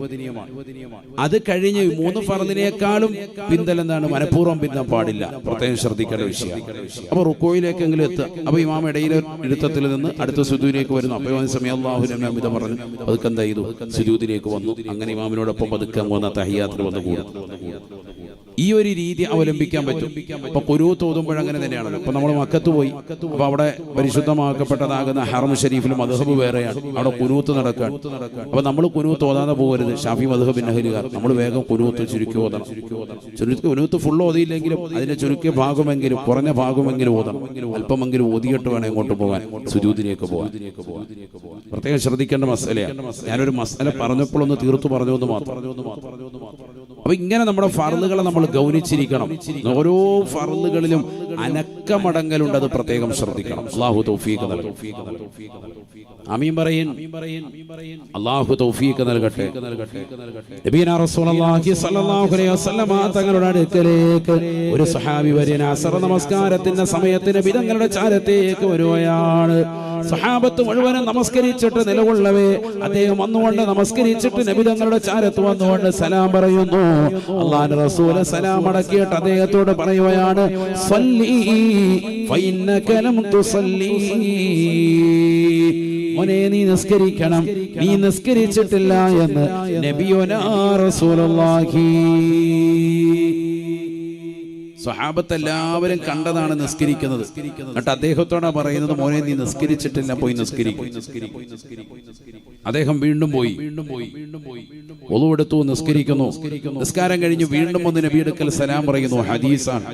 അത് കഴിഞ്ഞ് 3 ഫർദിനേക്കാളും പിന്തൽ എന്താണ്? മനഃപൂർവ്വം പിന്താൻ പാടില്ല. പ്രത്യേകം ശ്രദ്ധിക്കേണ്ട വിഷയം. അപ്പൊ റുക്കോയിലേക്കെങ്കിലും എത്തുക. അപ്പൊ ഇമാം ഇടയിലെ ഇരുത്തത്തിൽ നിന്ന് അടുത്ത സുജൂദിലേക്ക് വരുന്നു. അപ്പൊ ഇമാം സമി അല്ലാഹു ഹമീദ പറഞ്ഞു പതുക്കെ എന്താ ചെയ്തു? സുജൂദിലേക്ക് വന്നു. അങ്ങനെ ഇമാമിനോടൊപ്പം പതുക്കെ വന്ന തഹിയ്യാത്തിൽ വന്ന് കൂടും. ഈ ഒരു രീതി അവലംബിക്കാൻ പറ്റും. ഇപ്പൊ ഖുനൂത്ത് ഓതുമ്പോഴങ്ങനെ തന്നെയാണല്ലോ. ഇപ്പൊ നമ്മൾ മക്കത്ത് പോയി, അപ്പൊ അവിടെ പരിശുദ്ധമാക്കപ്പെട്ടതാകുന്ന ഹറം ഷരീഫിൽ മദ്ഹബ് വേറെയാണ്, അവിടെ ഖുനൂത്ത് നടക്കാൻ. അപ്പൊ നമ്മൾ ഖുനൂത്ത് ഓതാതെ പോകരുത്. ഷാഫി മദ്ഹബിന്റെ അഹ്ലുകാർ നമ്മൾ വേഗം ഖുനൂത്ത് ചുരുക്കി ഓതണം. ഖുനൂത്ത് ഫുൾ ഓതിയില്ലെങ്കിലും അതിന്റെ ചുരുക്കിയ ഭാഗമെങ്കിലും, കുറഞ്ഞ ഭാഗമെങ്കിലും ഓതണം. അല്പമെങ്കിലും ഓതിയിട്ട് വേണം ഇങ്ങോട്ട് പോകാൻ, സുജൂദിലേക്ക് പോകാൻ. പ്രത്യേകം ശ്രദ്ധിക്കേണ്ട മസലയാണ്. ഞാനൊരു മസല പറഞ്ഞപ്പോൾ ഒന്ന് തീർത്തു പറഞ്ഞു എന്ന് മാത്രം. അപ്പൊ ഇങ്ങനെ നമ്മുടെ ഫർളുകളെ നമ്മൾ ഗൗനിച്ചിരിക്കണം. ഓരോ ഫർളുകളിലും അനക്കമടങ്ങലുണ്ട്, അത് പ്രത്യേകം ശ്രദ്ധിക്കണം. അല്ലാഹു തൗഫീഖ് നൽകട്ടെ. ആമീൻ പറയൻ. അല്ലാഹു തൗഫീഖ് നൽകട്ടെ. നബിയനാ റസൂലുള്ളാഹി സ്വല്ലല്ലാഹു അലൈഹി വസല്ലം തങ്ങളുടെ അടുക്കലേക്ക് ഒരു സ്വഹാബി വര്യൻ അസർ നമസ്കാരത്തിന്റെ സമയത്ത് നബി തങ്ങളുടെ ചാരത്തേക്ക് വരുകയാണ്. സ്വഹാബത്ത് മുഴുവനും നമസ്കരിച്ചിട്ട് നിലകൊള്ളവേ അദ്ദേഹം വന്നുകൊണ്ട് നമസ്കരിച്ചിട്ട് നബി തങ്ങളുടെ ചാരത്ത് വന്നുകൊണ്ട് സലാം പറയുന്നു. അല്ലാഹുവിന്റെ റസൂൽ സലാം അടക്കിയിട്ട് അദ്ദേഹത്തോട് പറയുകയാണ്, സല്ലി ഫഇന്നക ലം തുസല്ലി, മോനെ നീ നിസ്കരിക്കണം, നീ നിസ്കരിച്ചിട്ടില്ല എന്ന് നബിയുനാ റസൂലുള്ളാഹി. സ്വഹാബത്ത് എല്ലാവരും കണ്ടതാണ് നിസ്കരിക്കുന്നത്. എന്നിട്ട് അദ്ദേഹത്തോടാ പറയുന്നത്, മോനെ നീ നിസ്കരിച്ചിട്ടില്ല, പോയി നിസ്കരിക്കും. അദ്ദേഹം വീണ്ടും പോയി വുളു എടുത്തു, നിസ്കരിക്കുന്നു. നിസ്കാരം കഴിഞ്ഞ് വീണ്ടും ഒന്ന് നബി അടുക്കൽ സലാം പറയുന്നു. ഹദീസാണ്.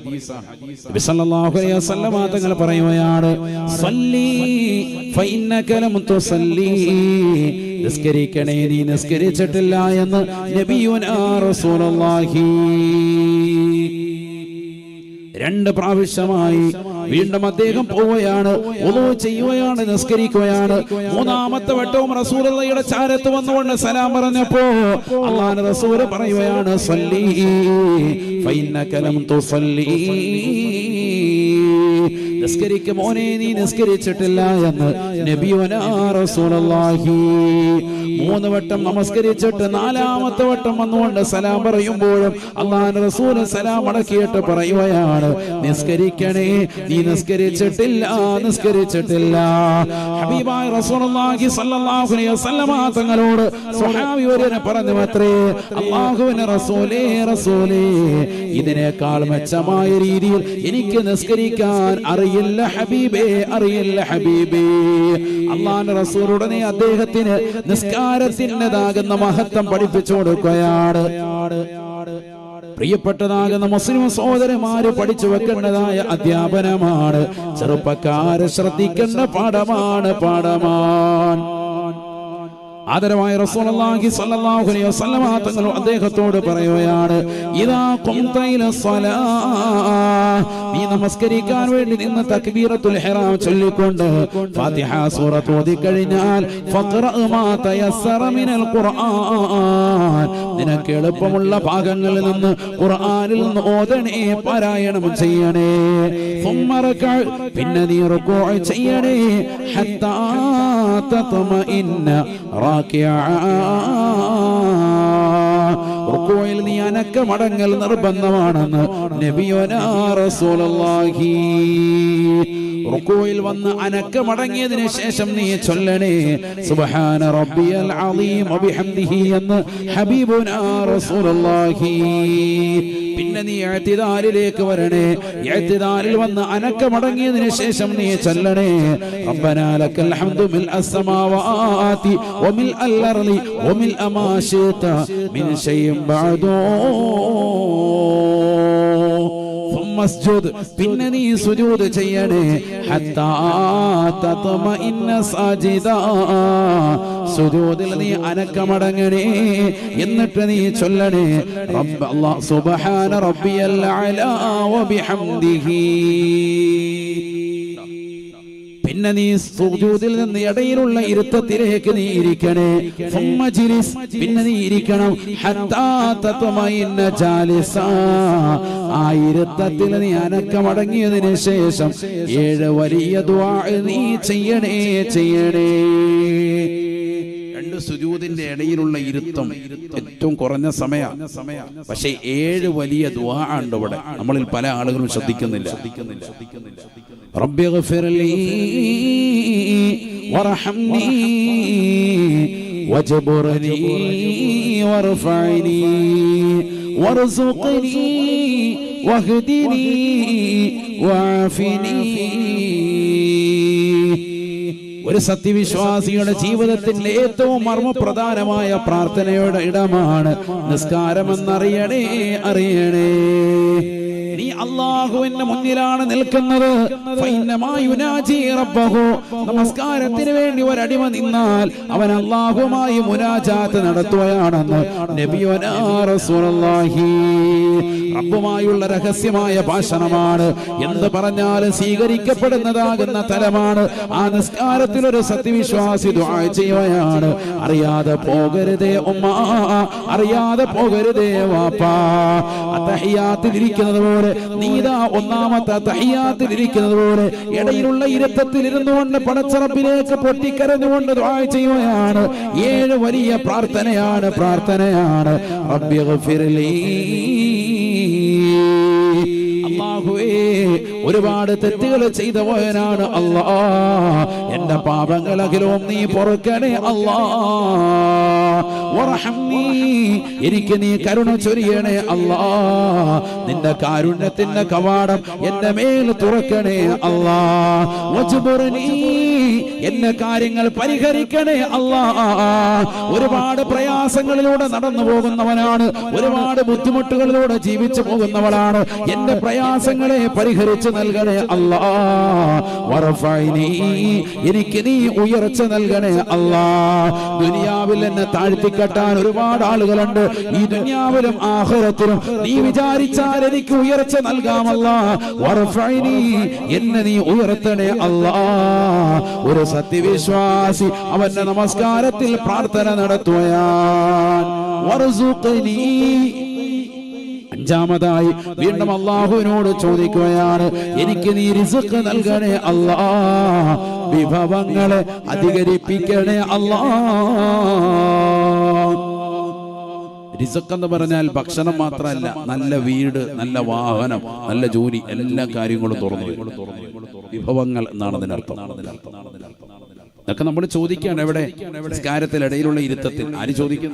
നബി സല്ലല്ലാഹു അലൈഹി വസല്ലം തങ്ങൾ പറയുകയാണ്, സല്ലി ഫഇന്നക ലം തുസല്ലി, നിസ്കരിക്കണേ നീ നിസ്കരിച്ചിട്ടില്ല എന്ന് നബിയുനാ റസൂലുള്ളാഹി. രണ്ട് പ്രാവശ്യമായി വീണ്ടും അദ്ദേഹം പോവുകയാണ്, വുളു ചെയ്യുകയാണ്, നിസ്കരിക്കുകയാണ്. മൂന്നാമത്തെ വട്ടവും റസൂലുള്ളാഹിയുടെ ചാരത്ത് വന്നുകൊണ്ട് സലാം പറഞ്ഞപ്പോ അല്ലാഹുവിന്റെ റസൂൽ പറയുകയാണ്, സല്ലി ഫഇന്നക ലം തുസല്ലി, നിസ്കരിക്ക് മോനെ നീ നിസ്കരിച്ചിട്ടില്ല എന്ന് നബിയുനാ റസൂലുള്ളാഹി. മൂന്ന് വട്ടം നമസ്കരിച്ചിട്ട് നാലാമത്തെ വട്ടം വന്നുകൊണ്ട് സലാം പറയുമ്പോഴും അല്ലാഹുവിന്റെ റസൂൽ സലാം അടക്കിയിട്ട് പറയുകയാണ്, നിസ്കരിക്കണേ നീ നിസ്കരിച്ചിട്ടില്ല, നിസ്കരിച്ചിട്ടില്ല. ഹബീബായ റസൂലുള്ളാഹി സ്വല്ലല്ലാഹു അലൈഹി വസല്ലം തങ്ങളോട് സ്വഹാബി വര്യൻ പറഞ്ഞു അത്രേ, അല്ലാഹുവിന്റെ റസൂലേ, റസൂലേ, ഇതിനേക്കാൾ മെച്ചമായ രീതിയിൽ എനിക്ക് നിസ്കരിക്കാൻ അറിയില്ല ഹബീബേ, അറിയില്ല ഹബീബേ. അല്ലാഹുവിന്റെ റസൂൽ ഉടനെ അദ്ദേഹത്തിന് നിസ്കാരത്തിൻ്റെതാകുന്ന മഹത്വം പഠിപ്പിച്ചു കൊടുക്കുകയാണ്. പ്രിയപ്പെട്ടതാകുന്ന മുസ്ലിം സഹോദരന്മാര് പഠിച്ചു വെക്കേണ്ടതായ അധ്യാപനമാണ്. ചെറുപ്പക്കാരെ ശ്രദ്ധിക്കേണ്ട പാഠമാണ്, പാഠമാണ്. ആദരവായ റസൂലുള്ളാഹി സ്വല്ലല്ലാഹു അലൈഹി വസല്ലം തങ്ങൾ അദ്ദേഹത്തോട് പറയുകയാണ്, ഇദാ ഖുംത ഇല സ്വലാഹ്, നീ നമസ്കരിക്കാൻ വേണ്ടി നിന്ന് തക്ബീറത്തുൽ ഇഹ്റാം ചൊല്ലിക്കൊണ്ട് ഫാത്തിഹ സൂറത്ത് ഓതി കഴിഞ്ഞാൽ ഫഖറ മാ തയസ്സറ മിനൽ ഖുർആൻ, നിനക്ക് എളുപ്പമുള്ള ഭാഗങ്ങളിൽ നിന്ന് ഖുർആനിൽ നിന്ന് ഓതണേ, പാരായണം ചെയ്യണേ. ثم ركع, പിന്നെ നീ റുകൂഅ് ചെയ്യണേ. ഹത്താ തത്മഇന്ന റുകൂഇൽ നീ അനക്കമടങ്ങൽ നിർബന്ധമാണെന്ന് നബിയുനാ റസൂലുള്ളാഹി. റുകൂഇൽ വന്ന് അനക്കമടങ്ങിയതിനു ശേഷം നീ ചൊല്ലണേ, സുബ്ഹാന റബ്ബിയൽ അളീം വബിഹംദിഹി എന്ന് ഹബീബുനാ റസൂലുള്ളാഹി. പിന്നെ നീ ഇഅ്തിദാലിലേക്ക് വരണേ. ഇഅ്തിദാലിൽ വന്ന് അനക്കമടങ്ങിയതിനു ശേഷം നീ ചൊല്ലണേ, റബ്ബനാ ലക്കൽ ഹംദു മിൽ അസ്സമാവാതി വമിൽ അൽ-അർളി വമിൽ മാ ശിഅത മിൻ ശൈഇൻ ബഅദു. മസ്ജുദ്, പിന്നെ നീ സുജൂദ് ചെയ്യണേ. ഹത്താ തത്മഇന്ന സാജിദാ, സുജൂദിൽ നീ അനക്കമടങ്ങണേ. എന്നിട്ട് നീ ചൊല്ലണേ, റബ്ബ അല്ലാഹ് സുബ്ഹാന റബ്ബിയൽ അഅ്ലാ വബിഹംദിഹി. പിന്നെ നീ സുജൂദിൽ നിന്ന് ഇടയിലുള്ള ഇരുത്തത്തിലേക്ക് നീ ഇരിക്കണേ. ഫുമ്മജിലിസ്, പിന്നെ നീ ഇരിക്കണം. ഹത്താ തത്മഇന്ന ജാലിസാ, ആ ഇരുത്തത്തിൽ നീ അനക്കമടങ്ങിയതിനു ശേഷം 7 വലിയ ദുആ നീ ചെയ്യണേ, ചെയ്യണേ. രണ്ട് സുജൂദിന്റെ ഇടയിലുള്ള ഇരുത്തം ഏറ്റവും കുറഞ്ഞ സമയം, പക്ഷേ 7 വലിയ ദുആ ഉണ്ട് ഇവിടെ. നമ്മളിൽ പല ആളുകളും ശ്രദ്ധിക്കുന്നില്ല. റബ്ബി ഗ്ഫിർലി വർഹംനി വജ്ബുർനി വർഫഅനി വർസുഖ്നി വഹ്ദിനി വഅഫിനി. ഒരു സത്യവിശ്വാസിയുടെ ജീവിതത്തിന്റെ ഏറ്റവും മർമ്മപ്രധാനമായ പ്രാർത്ഥനയുടെ ഇടമാണ് നിസ്കാരമെന്നറിയണേ, അറിയണേ. നീ അല്ലാഹുവിന്റെ മുന്നിലാണ് നിൽക്കുന്നത്. ഫൈന്നമാ യുനാജി റബ്ബഹു, നമസ്കാരത്തിന് വേണ്ടി ഒരടിമ നിന്നാൽ അവൻ അല്ലാഹുവുമായി മുനാജാത്ത് നടത്തുകയാണെന്ന് നബിയുനാ റസൂലുള്ളാഹി. റബ്ബുമായുള്ള രഹസ്യമായ ഭാഷണമാണ്. എന്ത് പറഞ്ഞാലും സ്വീകരിക്കപ്പെടുന്നതാകുന്ന തലമാണ്. ആ നിസ്കാരത്തിൽ ഒരു സത്യവിശ്വാസി ദുആ ചെയ്യുകയാണ്, അറിയാതെ പോകരുതേ ഉമ്മ, അറിയാതെ പോകരുതേ വാപ്പാ. തഹിയ്യാത്തിൽ ഇരിക്കുന്നത് പോലെ, നീതാ ഒന്നാമത്തെ തഹിയ്യാത്തിൽ ഇരിക്കുന്നത് പോലെ ഇടയിലുള്ള ഇരുത്തത്തിൽ ഇരുന്നുകൊണ്ട് പടച്ചറപ്പിലേക്ക് പൊട്ടിക്കരഞ്ഞുകൊണ്ട് ദുആ ചെയ്യുകയാണ്. 7 വലിയ പ്രാർത്ഥനയാണ്. റബ്ബി ഗഫിർലി, അല്ലാഹുവേ ഒരുപാട് തെറ്റുകൾ ചെയ്ത പോയനാണ് അല്ലാ, എന്റെ പാപങ്ങളകിലും നീ പൊറുക്കണേ അല്ലാ. വറഹംനി, എനിക്ക് നീ കരുണ ചൊരിയണേ അല്ലാ. നിന്റെ കാരുണ്യത്തിന്റെ കവാടം എന്റെ മേൽ തുറക്കണേ അല്ലാ. വജ്ബുർനി, എന്റെ കാര്യങ്ങൾ പരിഹരിക്കണേ അല്ലാ. ഒരുപാട് പ്രയാസങ്ങളിലൂടെ നടന്നു പോകുന്നവനാണ്, ഒരുപാട് ബുദ്ധിമുട്ടുകളിലൂടെ ജീവിച്ചു പോകുന്നവളാണ്. എന്റെ പ്രയാസങ്ങളെ പരിഹരിച്ചു നൽകണേ അല്ലാ. വറഫഅനി, എനിക്ക് നീ ഉയർച്ച നൽകണേ അല്ലാ. ദുനിയാവിൽ എന്നെ താഴ്ത്തിക്കെട്ടാൻ ഒരുപാട് ആളുകളുണ്ട്. ഈ ദുനിയാവിലും ആഖിറത്തിലും നീ വിചാരിച്ചാൽ എനിക്ക് ഉയർച്ച നൽകാമല്ലാ. വറഫഅനി, എന്നെ നീ ഉയർത്തണേ അല്ലാ. ഒരു സത്യവിശ്വാസി അവന്റെ നമസ്കാരത്തിൽ പ്രാർത്ഥന നടത്തുകയാണ്. വർസുഖ്നി, അഞ്ചാമതായി വീണ്ടും അല്ലാഹുവിനോട് ചോദിക്കുകയാണ്, എനിക്ക് നീ റിസ്ക് നൽകണേ അല്ലാ. വിഭവങ്ങളെ അധികരിപ്പിക്കണേ അല്ലാ. റിസ്ക് എന്ന് പറഞ്ഞാൽ ഭക്ഷണം മാത്രമല്ല, നല്ല വീട്, നല്ല വാഹനം, നല്ല ജോലി, എല്ലാ കാര്യങ്ങളും തുറന്നു വിഭവങ്ങൾ എന്നാണ് അതിനർത്ഥം. ഇതൊക്കെ നമ്മൾ ചോദിക്കുകയാണ്. എവിടെ? നിസ്കാരത്തിൽ ഇടയിലുള്ള ഇരുത്തത്തിൽ. ആര് ചോദിക്കും?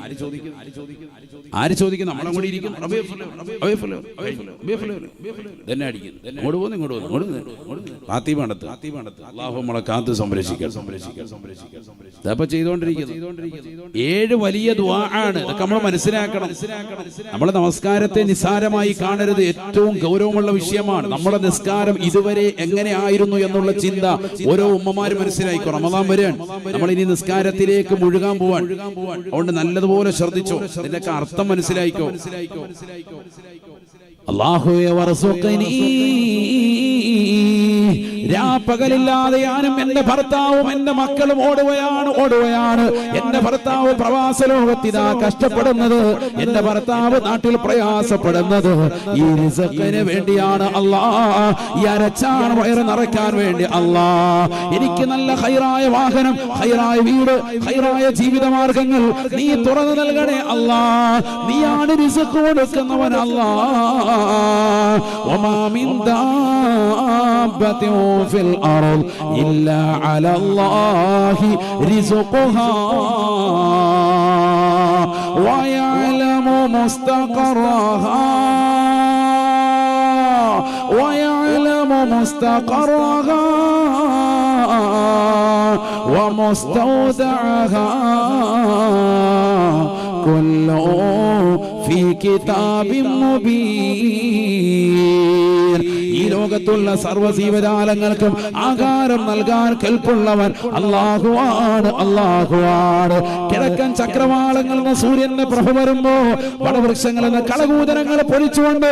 നമ്മളെ കൂടി ഇരിക്കും. അല്ലാഹു നമ്മളെ കാത്ത് സംരക്ഷിക്കാൻ. ഇതപ്പോ ചെയ്തുകൊണ്ടിരിക്കുന്നത് 7 വലിയ ദുആ ആണ്. ഇതൊക്കെ നമ്മൾ മനസ്സിലാക്കണം. നമ്മുടെ നമസ്കാരത്തെ നിസ്സാരമായി കാണരുത്. ഏറ്റവും ഗൗരവമുള്ള വിഷയമാണ്. നമ്മുടെ നിസ്കാരം ഇതുവരെ എങ്ങനെ ആയിരുന്നു എന്നുള്ള ചിന്ത ഓരോ ഉമ്മമാരും മനസ്സിലായിക്കോ. റമദാൻ വരെയാണ്, നമ്മൾ ഇനി നിസ്കാരത്തിലേക്ക് മുഴുകാൻ പോവാൻ. അതുകൊണ്ട് നല്ലതുപോലെ ശ്രദ്ധിച്ചോ, ഇതിന്റെയൊക്കെ അർത്ഥം മനസ്സിലായിക്കോ. അല്ലാഹുവേ വർസുഖ്നി, രാപ്പകലില്ലാതെ ഞാനും എന്റെ ഭർത്താവും എന്റെ മക്കളും ഓടുകയാണ്. എന്റെ ഭർത്താവ് പ്രവാസ ലോകത്തിതാ കഷ്ടപ്പെടുന്നത്, എന്റെ ഭർത്താവ് നാട്ടിൽ പ്രയാസപ്പെടുന്നത് ഈ റിസ്കിന് വേണ്ടിയാണ് അല്ലാ. ഈ അരച്ചാണ് വയറ് നിറയ്ക്കാൻ വേണ്ടി അല്ലാ. എനിക്ക് നല്ല ഹൈറായ വാഹനം, ഹൈറായ വീട്, ഹൈറായ ജീവിതമാർഗങ്ങൾ നീ തുറന്നു നൽകണേ അല്ലാ. നീയാണ് റിസ്ക് കൊടുക്കുന്നവൻ അല്ലാ. വമാ മിൻ ദാബത്തിൻ ഫിൽ അർദ് ഇല്ലാ അലല്ലാഹി റിസ്ഖുഹാ വയഅലമു മുസ്തഖറഹാ ومستودعها كله في كتاب مبين. ഈ ലോകത്തുള്ള സർവ്വജീവജാലങ്ങൾക്കും ആഹാരം നൽകാൻ കൽപ്പുള്ളവൻ അല്ലാഹുവാണ്. കിഴക്കൻ ചക്രവാളങ്ങളിൽ നിന്ന് സൂര്യന്റെ പ്രഭ വരുമ്പോ വടവൃക്ഷങ്ങളിൽ നിന്ന് കളകൂതരങ്ങൾ പൊഴിച്ചുകൊണ്ട്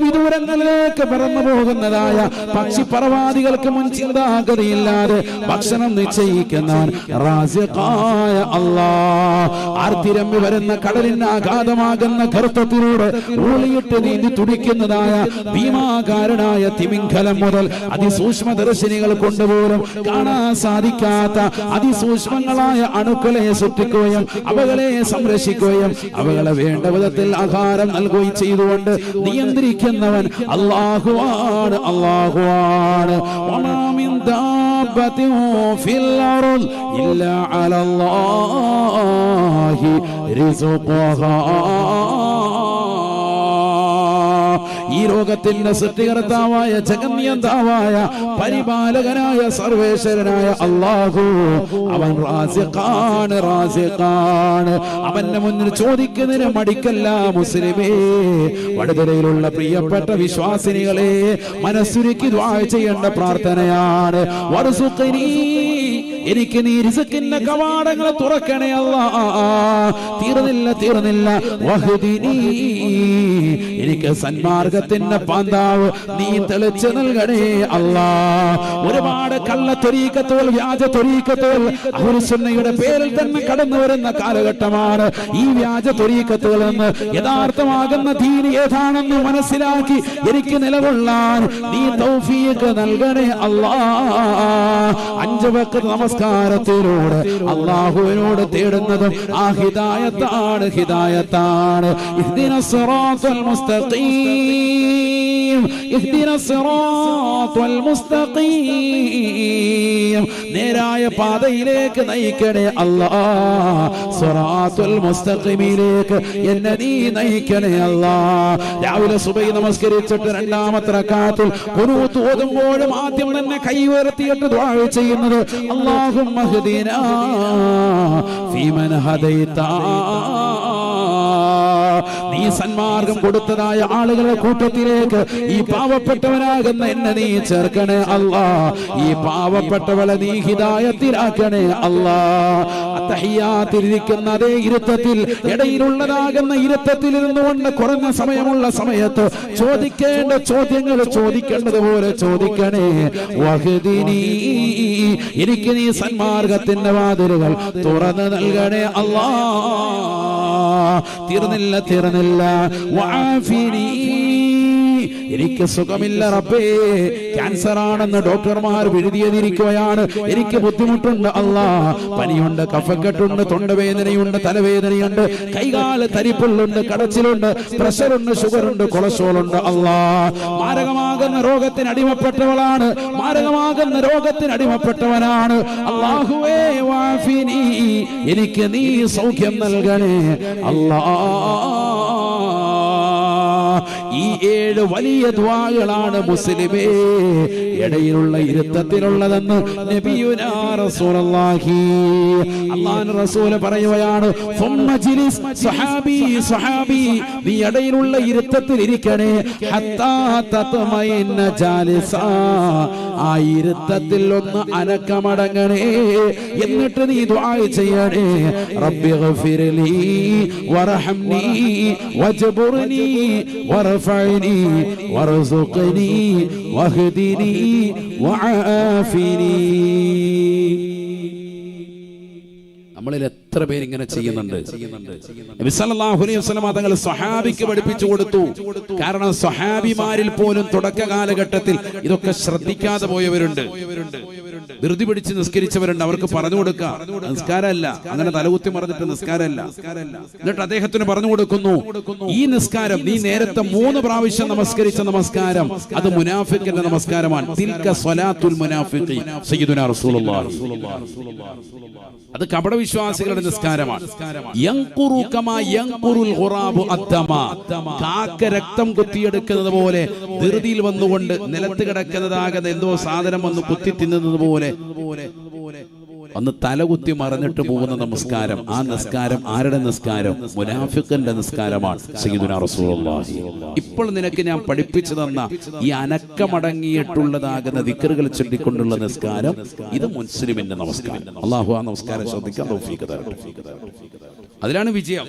വിദൂരങ്ങളിലേക്ക് പറന്നു പോകുന്നതായ പക്ഷിപ്പറവാദികൾക്ക് മുൻ ചിന്താഗതിയില്ലാതെ ഭക്ഷണം നിശ്ചയിക്കുന്നവൻ റാസിഖായ അല്ലാഹ്. ആർത്തിരമ്പി വരുന്ന കടലിന് ആഘാതമാകുന്ന ഗർത്തത്തിലൂടെ ഊളിയിട്ട് നീന്തി തുടിക്കുന്നതായ ഭീമാകാരനായ തിമിംഗലം മുതൽ അതിസൂക്ഷ്മദർശിനികൾ കൊണ്ടുപോലും കാണാൻ സാധിക്കാത്ത അതിസൂക്ഷ്മങ്ങളായ അണുക്കളെ സൃഷ്ടിക്കുകയും അവകളെ സംരക്ഷിക്കുകയും അവകളെ വേണ്ട വിധത്തിൽ ആഹാരം നൽകുകയും ചെയ്തുകൊണ്ട് നിയന്ത്രിക്കുന്നവൻ അല്ലാഹുവാണ്. വമാ മിൻ ദാബത്തിൻ ഫിൽ അർദ് ഇല്ലാ അലല്ലാഹി റിസ്ഖുഹാ. ഈ ലോകത്തിന്റെ സൃഷ്ടികർത്താവായ ജഗന്നിയന്താവായ പരിപാലകനായ സർവേശ്വരനായ അല്ലാഹു അവൻ റാസിഖാണ്, റാസിഖാണ്. അവന്റെ മുന്നിൽ ചോദിക്കുന്നതിന് മടിക്കല്ല മുസ്ലിമേ. വടകരയിലുള്ള പ്രിയപ്പെട്ട വിശ്വാസിനികളെ, മനസ്സുരുക്കി ദുആ ചെയ്യേണ്ട പ്രാർത്ഥനയാണ്. വർസുഖ്നി, എനിക്ക് നീ റിസ്കിന്റെ കവാടങ്ങൾ തുറക്കണേ അല്ലാഹ്. തീർന്നില്ല. വഹ്ദിനി, എനിക്ക് സന്മാർഗത്തിന്റെ പാന്താവ് നീ തെളിച്ചു നൽകണേ അല്ലാഹ്. ഒരുപാട് കള്ള ത്വരീഖത്തുകൾ, വ്യാജ ത്വരീഖത്തുകൾ അഹ്ലുസുന്നയുടെ പേരിൽ തന്നെ കടന്നു വരുന്ന കാലഘട്ടമാണ്. ഈ വ്യാജ ത്വരീഖത്തുകളിൽ നിന്ന് യഥാർത്ഥമാകുന്ന ദീൻ ഏതാണെന്ന് മനസ്സിലാക്കി എനിക്ക് നിലകൊള്ളാൻ നീ തൗഫീഖ് നൽകണേ അല്ലാഹ്. 5 വഖ്ത് നമസ്കാരത്തിലൂടെ അല്ലാഹുവിനോട് തേടുന്നതും ആ ഹിദായത്താണ്, ഹിദായത്താണ്. ഇഹ്ദിനസ് സിറാത്തൽ മുസ്തഖീം, ഇഹ്ദിനസ് സിറാത്തൽ മുസ്തഖീം, നേരായ പാതയിലേക്ക് നയിക്കണേ അല്ലാഹ്. സിറാത്തുൽ മുസ്തഖീമിലേക്ക് എന്നെ നീ നയിക്കണേ അല്ലാഹ്. രാവിലെ സുബഹി നമസ്കരിച്ചിട്ട് രണ്ടാമത്തെ റക്അത്തിൽ ഖുനൂത്ത് ഓതുമ്പോഴും ആദ്യം തന്നെ കൈ ഉയർത്തിയിട്ട് ദുആ ചെയ്യുന്നത് അല്ലാഹുമ്മ ഹ്ദിനാ ഫീമൻ ഹദൈത, നീ സന്മാർഗം കൊടുത്തതായ ആളുകളുടെ കൂട്ടത്തിലേക്ക് ഈ പാവപ്പെട്ടവനാകുന്ന എന്നെ നീ ചേർക്കണേ അല്ലാഹ്. ഈ പാവപ്പെട്ടവളെ നീ ഹിദായത്തിലാക്കണേ അല്ലാഹ്. അത്തഹിയ്യാത്തിലിരിക്കുന്ന അതേ ഇരുത്തത്തിൽ, ഇടയിലുള്ളതാകുന്ന ഇരുത്തത്തിൽ ഇരുന്നുകൊണ്ട് കുറഞ്ഞ സമയമുള്ള സമയത്ത് ചോദിക്കേണ്ട ചോദ്യങ്ങൾ ചോദിക്കേണ്ടതുപോലെ ചോദിക്കണേ. വഹ്ദിനി, എനിക്ക് നീ സന്മാർഗത്തിന്റെ വാതിലുകൾ തുറന്നു നൽകണേ അല്ലാഹ്. തീർന്നില്ല. വആഫിനി, എനിക്ക് സുഖമില്ല റബ്ബേ, ക്യാൻസർ ആണെന്ന് ഡോക്ടർമാർ എഴുതിയിരിക്കുകയാണ്. എനിക്ക് ബുദ്ധിമുട്ടുണ്ട് അല്ലാഹ്, പനിയുണ്ട്, കഫക്കെട്ടുണ്ട്, തൊണ്ടവേദനയുണ്ട്, തലവേദനയുണ്ട്, കൈകാല് തരിപ്പുള്ളുണ്ട്, കടച്ചിലുണ്ട്, പ്രഷറുണ്ട്, ഷുഗറുണ്ട്, കൊളസ്ട്രോൾ ഉണ്ട് അല്ലാഹ്. മാരകമാകുന്ന രോഗത്തിന് അടിമപ്പെട്ടവളാണ്, മാരകമാകുന്ന രോഗത്തിന് അടിമപ്പെട്ടവനാണ് അല്ലാഹുവേ. വാഫിനി, എനിക്ക് നീ സൗഖ്യം നൽകണേ അല്ലാഹ്. ഈ 7 വലിയ ദുആകളാണ് മുസ്ലിമേ ഇടയിലുള്ള ഇരുത്തത്തിലുള്ളതെന്ന് നബിയുനാ റസൂലുള്ളാഹി. അല്ലാഹുവിന്റെ റസൂൽ പറയുകയാണ്, ഫമ്മജ്ലിസ് സ്വഹാബി, സ്വഹാബി, നീ ഇടയിലുള്ള ഇരുത്തത്തിൽ ഇരിക്കണേ. ഹത്താ തത്മയിന്ന ജാലിസാ, ആ ഇരുത്തത്തിൽ ഒന്ന് അനക്കമടങ്ങണേ. എന്നിട്ട് നീ ദുആ ചെയ്യണേ. റബ്ബി ഗഫിർലി വർഹംനി വജ്ബുർനി വർഫഅനി വർസുഖ്നി വഹ്ദിനി വആഫിനി. നമ്മളിൽ എത്ര പേരിങ്ങനെ ചെയ്യുന്നുണ്ട്? നബി സല്ലല്ലാഹു അലൈഹി വസല്ലം തങ്ങൾ സ്വഹാബിക്ക് പഠിപ്പിച്ചു കൊടുത്തു. കാരണം സ്വഹാബിമാരിൽ പോലും തുടക്ക കാലഘട്ടത്തിൽ ഇതൊക്കെ ശ്രദ്ധിക്കാതെ പോയവരുണ്ട്, ധൃതി പിടിച്ച് നിസ്കരിച്ചവരുണ്ട്. അവർക്ക് പറഞ്ഞു കൊടുക്കുക, നിസ്കാരമല്ല, അങ്ങനെ തലകുത്തി മറിഞ്ഞിട്ട് നിസ്കാരമല്ല. എന്നിട്ട് അദ്ദേഹത്തിന് പറഞ്ഞു കൊടുക്കുന്നു, ഈ നിസ്കാരം നീ നേരത്തെ 3 പ്രാവശ്യം നമസ്കരിച്ച നമസ്കാരം അത് മുനാഫിക്കിന്റെ നമസ്കാരമാണ്. തിൽക സ്വലാത്തുൽ മുനാഫിഖി സയ്യിദുനാ റസൂലുള്ളാഹി. അത് കപടവിശ്വാസികളുടെ നിസ്കാരമാണ്. യൻഖുറു കമാ യൻഖുറുൽ ഖുറാബു അദ്ദമ, കാക്ക രക്തം കുത്തിയെടുക്കുന്നത് പോലെ ധൃതിയിൽ വന്നുകൊണ്ട് നിലത്ത് കിടക്കുന്നതാകുന്ന എന്തോ സാധനം വന്ന് കുത്തി തിന്നുന്നത് പോലെ അന്ന് തലകുത്തി മറന്നിട്ട് പോകുന്ന നമസ്കാരം. ആ നിസ്കാരം ആരുടെ നിസ്കാരം? മുനാഫിഖിന്റെ നിസ്കാരമാണ് സയ്യിദുനാ റസൂലുള്ളാഹി. ഇപ്പോൾ നിനക്ക് ഞാൻ പഠിപ്പിച്ചു തന്ന ഈ അനക്കമടങ്ങിയിട്ടുള്ളതാകുന്ന ദിക്റുകൾ ചൊല്ലിക്കൊണ്ടുള്ള നിസ്കാരം, ഇത് മുസ്ലിമിന്റെ നമസ്കാരം. അല്ലാഹു ആ നമസ്കാരം ശ്രദ്ധിക്കാൻ തൗഫീഖ് തരട്ടെ. അതിലാണ് വിജയം.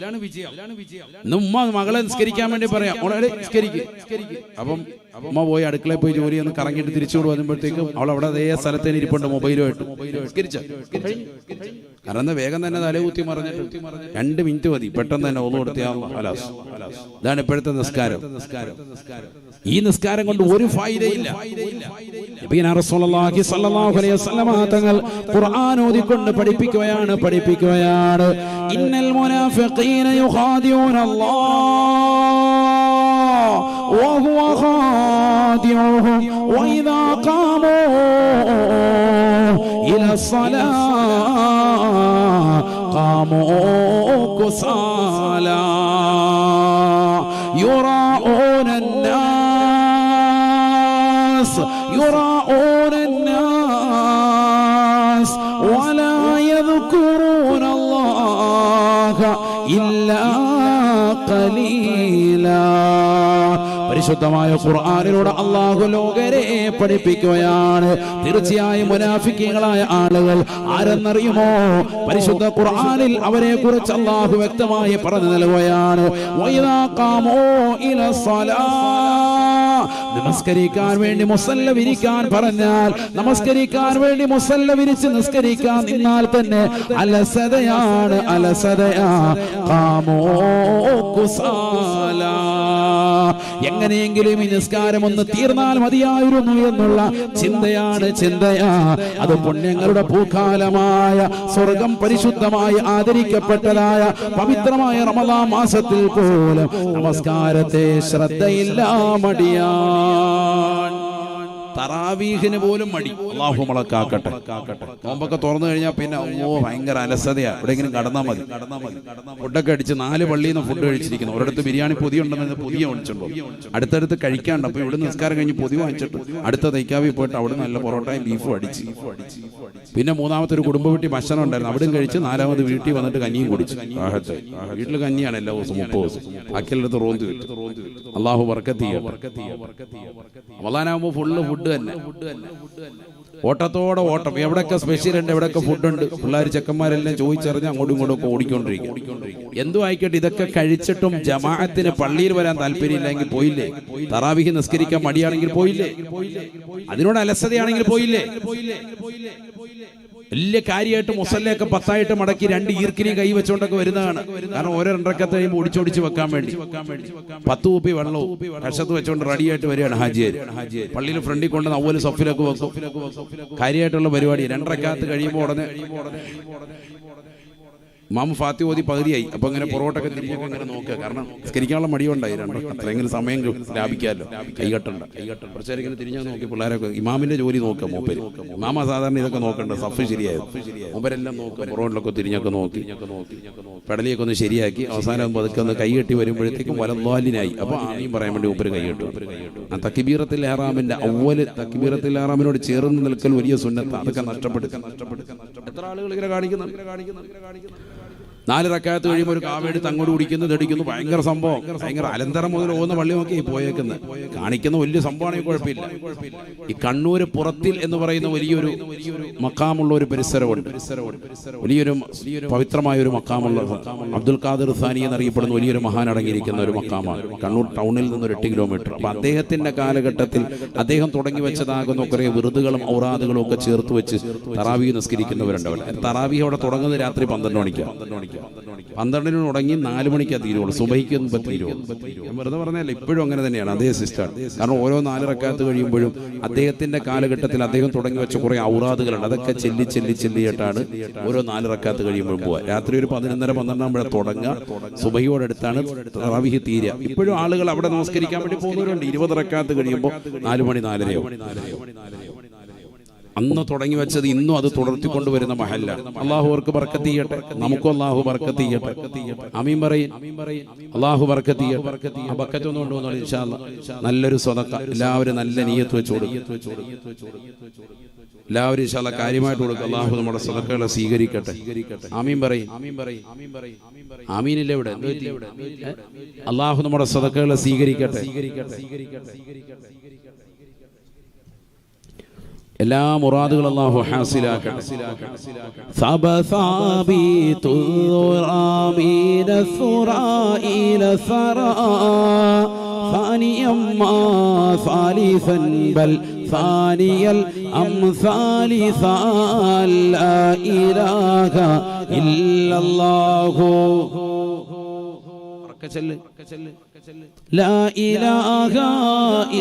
ഉമ്മ മകളെ നിസ്കരിക്കാൻ വേണ്ടി പറയാം, അപ്പം അമ്മ പോയി അടുക്കളയിൽ പോയി ജോലി ഒന്ന് കറങ്ങിയിട്ട് തിരിച്ചുകൊണ്ട് വരുമ്പോഴത്തേക്കും അവൾ അവിടെ അതേ സ്ഥലത്ത് തന്നെ ഇരിപ്പുണ്ട്, മൊബൈലുമായിട്ട്. കാരണം വേഗം തന്നെ തലകുത്തി മറിഞ്ഞിട്ട് 2 മിനിറ്റ് മതി, പെട്ടെന്ന് തന്നെ ഒന്നു കൊടുത്തിയാൽ. ഇതാണ് ഇപ്പോഴത്തെ നിസ്കാരം. ഈ നിസ്കാരം കൊണ്ട് ഒരു ഫായിദയില്ല. നബിയുനാ റസൂലുള്ളാഹി സ്വല്ലല്ലാഹു അലൈഹി വസല്ലം തങ്ങൾ ഖുർആൻ ഓതിക്കൊണ്ട് പഠിപ്പിക്കുകയാണ്. ഇന്നൽ മുനാഫിഖീന യുഖാദിഊന അല്ലാഹ് വഹുവ ഖാദിഉഹും വഇദാ ഖാമൂ ഇലാ الصلاة قاموا كسالى يراءون الناس يراؤون الناس ولا يذكرون الله إلا قليلا. പരിശുദ്ധമായ ഖുർആനിലൂടെ അല്ലാഹു ലോകരെ പഠിപ്പിക്കുകയാണ്. തീർച്ചയായും മുനാഫിക്കുകളായ ആളുകൾ ആരെന്നറിയുമോ? പരിശുദ്ധ ഖുർആനിൽ അവരെ കുറിച്ച് അല്ലാഹു വ്യക്തമായി പറഞ്ഞു നൽകുകയാണ്. വഇദാ ഖാമൂ ഇലസ്സലാ, നമസ്കരിക്കാൻ വേണ്ടി മുസല്ല വിരിക്കാൻ പറഞ്ഞാൽ, നമസ്കരിക്കാൻ വേണ്ടി മുസല്ല വിരിച്ച് നിസ്കരിക്കാൻ നിന്നാൽ തന്നെ അലസതയാണ്, അലസതയാ. ഖാമൂ കുസാലാ, എങ്ങനെയെങ്കിലും ഈ നിസ്കാരം ഒന്ന് തീർന്നാൽ മതിയായിരുന്നു എന്നുള്ള ചിന്തയാണ്, ചിന്തയാ. അത് പുണ്യങ്ങളുടെ പൂക്കാലമായ സ്വർഗം പരിശുദ്ധമായി ആദരിക്കപ്പെട്ടതായ പവിത്രമായ റമദാൻ മാസത്തിൽ പോലും നമസ്കാരത്തെ ശ്രദ്ധയില്ലാ മടിയാൻ. തറാവീഹിന് പോലും മടി. അല്ലാഹു നമ്മളെ കാക്കട്ടെ. നോമ്പൊക്കെ തുറന്നു കഴിഞ്ഞാൽ പിന്നെ ഭയങ്കര അലസതയാ. എവിടെയെങ്കിലും കടന്നാൽ മതി. ഫുഡൊക്കെ അടിച്ച് 4 പള്ളിയിൽ നിന്ന് ഫുഡ് കഴിച്ചിരിക്കുന്നു. ഒരിടത്ത് ബിരിയാണി പൊതി ഉണ്ടെന്ന് പുതിയ മേടിച്ചിട്ടുണ്ടോ, അടുത്തടുത്ത് കഴിക്കാണ്ട്. അപ്പൊ ഇവിടെ നിസ്കാരം കഴിഞ്ഞ് പൊതി വാങ്ങിച്ചിട്ട് അടുത്ത തൈക്കാവി പോയിട്ട് അവിടെ നല്ല പൊറോട്ടയും ബീഫും അടിച്ച്. പിന്നെ മൂന്നാമത്തെ ഒരു കുടുംബ വീട്ടിൽ ഭക്ഷണം ഉണ്ടായിരുന്നു, അവിടെയും കഴിച്ച് 4ാമത് വീട്ടിൽ വന്നിട്ട് കഞ്ഞിയും കുടിച്ചു. വീട്ടിൽ കഞ്ഞിയാണ് എല്ലാ ദിവസവും 30 ദിവസം. ബാക്കിയെടുത്ത് റോന്ത് കിട്ടും. അല്ലാഹു ബർക്കത്ത് ചെയ്യട്ടെ. റമളാനാവുമ്പോൾ ഫുള്ള് ഫുഡ് തന്നെ, ഓട്ടത്തോടെ ഓട്ടം. എവിടെയൊക്കെ സ്പെഷ്യൽ ഉണ്ട്, എവിടെയൊക്കെ ഫുഡ് ഉണ്ട്, പിള്ളേർ ചെക്കന്മാരെല്ലാം ചോദിച്ചറിഞ്ഞ് അങ്ങോട്ടും ഇങ്ങോട്ടും ഒക്കെ ഓടിക്കൊണ്ടിരിക്കും. എന്തു ആയിക്കോട്ടെ, ഇതൊക്കെ കഴിച്ചിട്ടും ജമാഅത്തിന് പള്ളിയിൽ വരാൻ താല്പര്യമില്ലെങ്കിൽ പോയില്ലേ? തറാവിഹ് നിസ്കരിക്കാൻ മടിയാണെങ്കിൽ പോയില്ലേ? അതിനോട് അലസതയാണെങ്കിൽ പോയില്ലേ? വലിയ കാര്യമായിട്ട് മുസല്ലയൊക്കെ 10 മടക്കി 2 ഈർക്കിനെയും കൈ വെച്ചോണ്ടൊക്കെ വരുന്നതാണ്. കാരണം ഓരോ 2 റക്അത്ത് കഴിയുമ്പോൾ ഒടിച്ചൊടിച്ച് വെക്കാൻ വേണ്ടി 10 കുപ്പി വെള്ളവും കഷത്ത് വെച്ചോണ്ട് റെഡിയായിട്ട് വരികയാണ് ഹാജിയാർ. പള്ളിയിൽ ഫ്രണ്ടിൽ കൊണ്ട് അവല് സഫിലൊക്കെ വെക്കും. കാര്യമായിട്ടുള്ള പരിപാടി. 2 റക്അത്ത് കഴിയുമ്പോൾ ഉടനെ ഇമാം ഫാത്തി ഓതി പകുതിയായി. അപ്പൊ ഇങ്ങനെ പൊറോട്ടൊക്കെ തിരിഞ്ഞൊക്കെ ഇങ്ങനെ നോക്കുക. കാരണം സ്കരിക്കാനുള്ള മടിയുണ്ടായി. അത്രയെങ്കിലും സമയം ലാഭിക്കാമല്ലോ. കൈകട്ടണ്ട. കുറച്ചേരം ഇങ്ങനെ തിരിഞ്ഞാൽ നോക്കി പിള്ളേരൊക്കെ ഇമാമിന്റെ ജോലി നോക്കുക. മൂപ്പര് ഇമാമ സാധാരണ ഇതൊക്കെ നോക്കണ്ട. സഫ് ശരിയായത് മൂപ്പരെല്ലാം നോക്കുക. പൊറോട്ടിലൊക്കെ തിരിഞ്ഞൊക്കെ നോക്കി പെടലിയൊക്കെ ഒന്ന് ശരിയാക്കി അവസാനം പതുക്കെ ഒന്ന് കൈകെട്ടി വരുമ്പോഴത്തേക്കും വലദ്വാലിനായി. അപ്പൊ ആമീൻ പറയാൻ വേണ്ടി മൂപ്പര് കൈകെട്ടു. ആ തക്ബീറത്തുൽ ഇഹ്റാമിന്റെ അവ്വല് തക്ബീറത്തുൽ ഇഹ്റാമിനോട് ചേർന്ന് നിൽക്കൽ വലിയ സുന്നത്ത്. അതൊക്കെ നഷ്ടപ്പെടുത്തുക. എത്ര ആളുകൾ ഇങ്ങനെ കാണിക്കുന്നു. 4 റക്അത്ത് കഴിയുമ്പോൾ ഒരു കാവെടുത്ത് അങ്ങോട്ട് കുടിക്കുന്നു, തെടിക്കുന്നു. ഭയങ്കര സംഭവം. ഭയങ്കര അലന്തരം മുതൽ പോകുന്ന പള്ളി നോക്കി പോയേക്കുന്നത്. കാണിക്കുന്ന വലിയ സംഭവമാണെങ്കിൽ കുഴപ്പമില്ല. ഈ കണ്ണൂര് പുറത്തിൽ എന്ന് പറയുന്ന വലിയൊരു മക്കാമുള്ള ഒരു പരിസരമുണ്ട്. വലിയൊരു പവിത്രമായ ഒരു മക്കാമുള്ള അബ്ദുൽ ഖാദിർ സാനി എന്നറിയപ്പെടുന്ന വലിയൊരു മഹാൻ അടങ്ങിയിരിക്കുന്ന ഒരു മക്കാമാണ്. കണ്ണൂർ ടൗണിൽ നിന്നൊരു 8 കിലോമീറ്റർ. അപ്പൊ അദ്ദേഹത്തിന്റെ കാലഘട്ടത്തിൽ അദ്ദേഹം തുടങ്ങി വെച്ചതാകുന്ന കുറെ വിറുതുകളും ഔറാദുകളും ഒക്കെ ചേർത്ത് വെച്ച് തറാവീഹ് നിസ്കരിക്കുന്നവരുണ്ട്. അവിടെ തറാവീഹ് അവിടെ തുടങ്ങുന്നത് രാത്രി 12 മണിക്കാണ്. 12 തുടങ്ങി 4 മണിക്കാ തീരുള്ളൂ. സുബഹിക്ക് മുമ്പ് തീരുള്ളൂ. ഞാൻ വെറുതെ പറഞ്ഞല്ല, ഇപ്പോഴും അങ്ങനെ തന്നെയാണ്. അതേ സിസ്റ്റം. കാരണം ഓരോ 4 റക്അത്ത് കഴിയുമ്പോഴും അദ്ദേഹത്തിന്റെ കാലഘട്ടത്തിൽ അദ്ദേഹം തുടങ്ങി വെച്ച കുറെ ഔറാദുകളുണ്ട്. അതൊക്കെ ചെല്ലിയിട്ടാണ് ഓരോ 4 റക്അത്ത് കഴിയുമ്പോഴും പോവുക. രാത്രി ഒരു 11:30-12 ആകുമ്പോഴേ തുടങ്ങുക. സുബഹിയോടടുത്താണ് തറാവീഹ് തീരുക. ഇപ്പോഴും ആളുകൾ അവിടെ നമസ്കരിക്കാൻ വേണ്ടി പോകുന്നവരുണ്ട്. 20 റക്അത്ത് കഴിയുമ്പോൾ 4 മണി 4:30 അന്ന് തുടങ്ങി വെച്ചത് ഇന്നും അത് തുടർത്തിക്കൊണ്ടുവരുന്ന മഹല്ല. അള്ളാഹു അവർക്ക് ബർക്കത്ത് ചെയ്യട്ടെ. നമുക്കും അള്ളാഹു ബർക്കത്ത് ചെയ്യട്ടെ. ആമീൻ പറയും. അള്ളാഹു ബർക്കത്ത് ചെയ്യട്ടെ. ആ ബർക്കത്ത് ഒന്ന് കൊണ്ടുവന്നോളൂ ഇൻഷാ അല്ലാഹ്. നല്ലൊരു സ്വതക്ക എല്ലാവരും നല്ല നിയ്യത്ത് വെച്ച് കൊടുക്കും. എല്ലാവരും ഇൻഷാ അല്ലാഹ് കാര്യമായിട്ട് കൊടുക്കും. അള്ളാഹു നമ്മുടെ സ്വതക്കകളെ സ്വീകരിക്കട്ടെ. ആമീൻ പറയും. ആമീനില്ല ഇവിടെ. അള്ളാഹു നമ്മുടെ സ്വതക്കകളെ സ്വീകരിക്കട്ടെ. എല്ലാ മുറാദുകളും അല്ലാഹു ഹാസിലാക്കട്ടെ. സബസാബിതുറാമീന സുറായില സറാ ثانيا ما ثالثا بل ثاني الأمثال لا إله إلا الله لا إله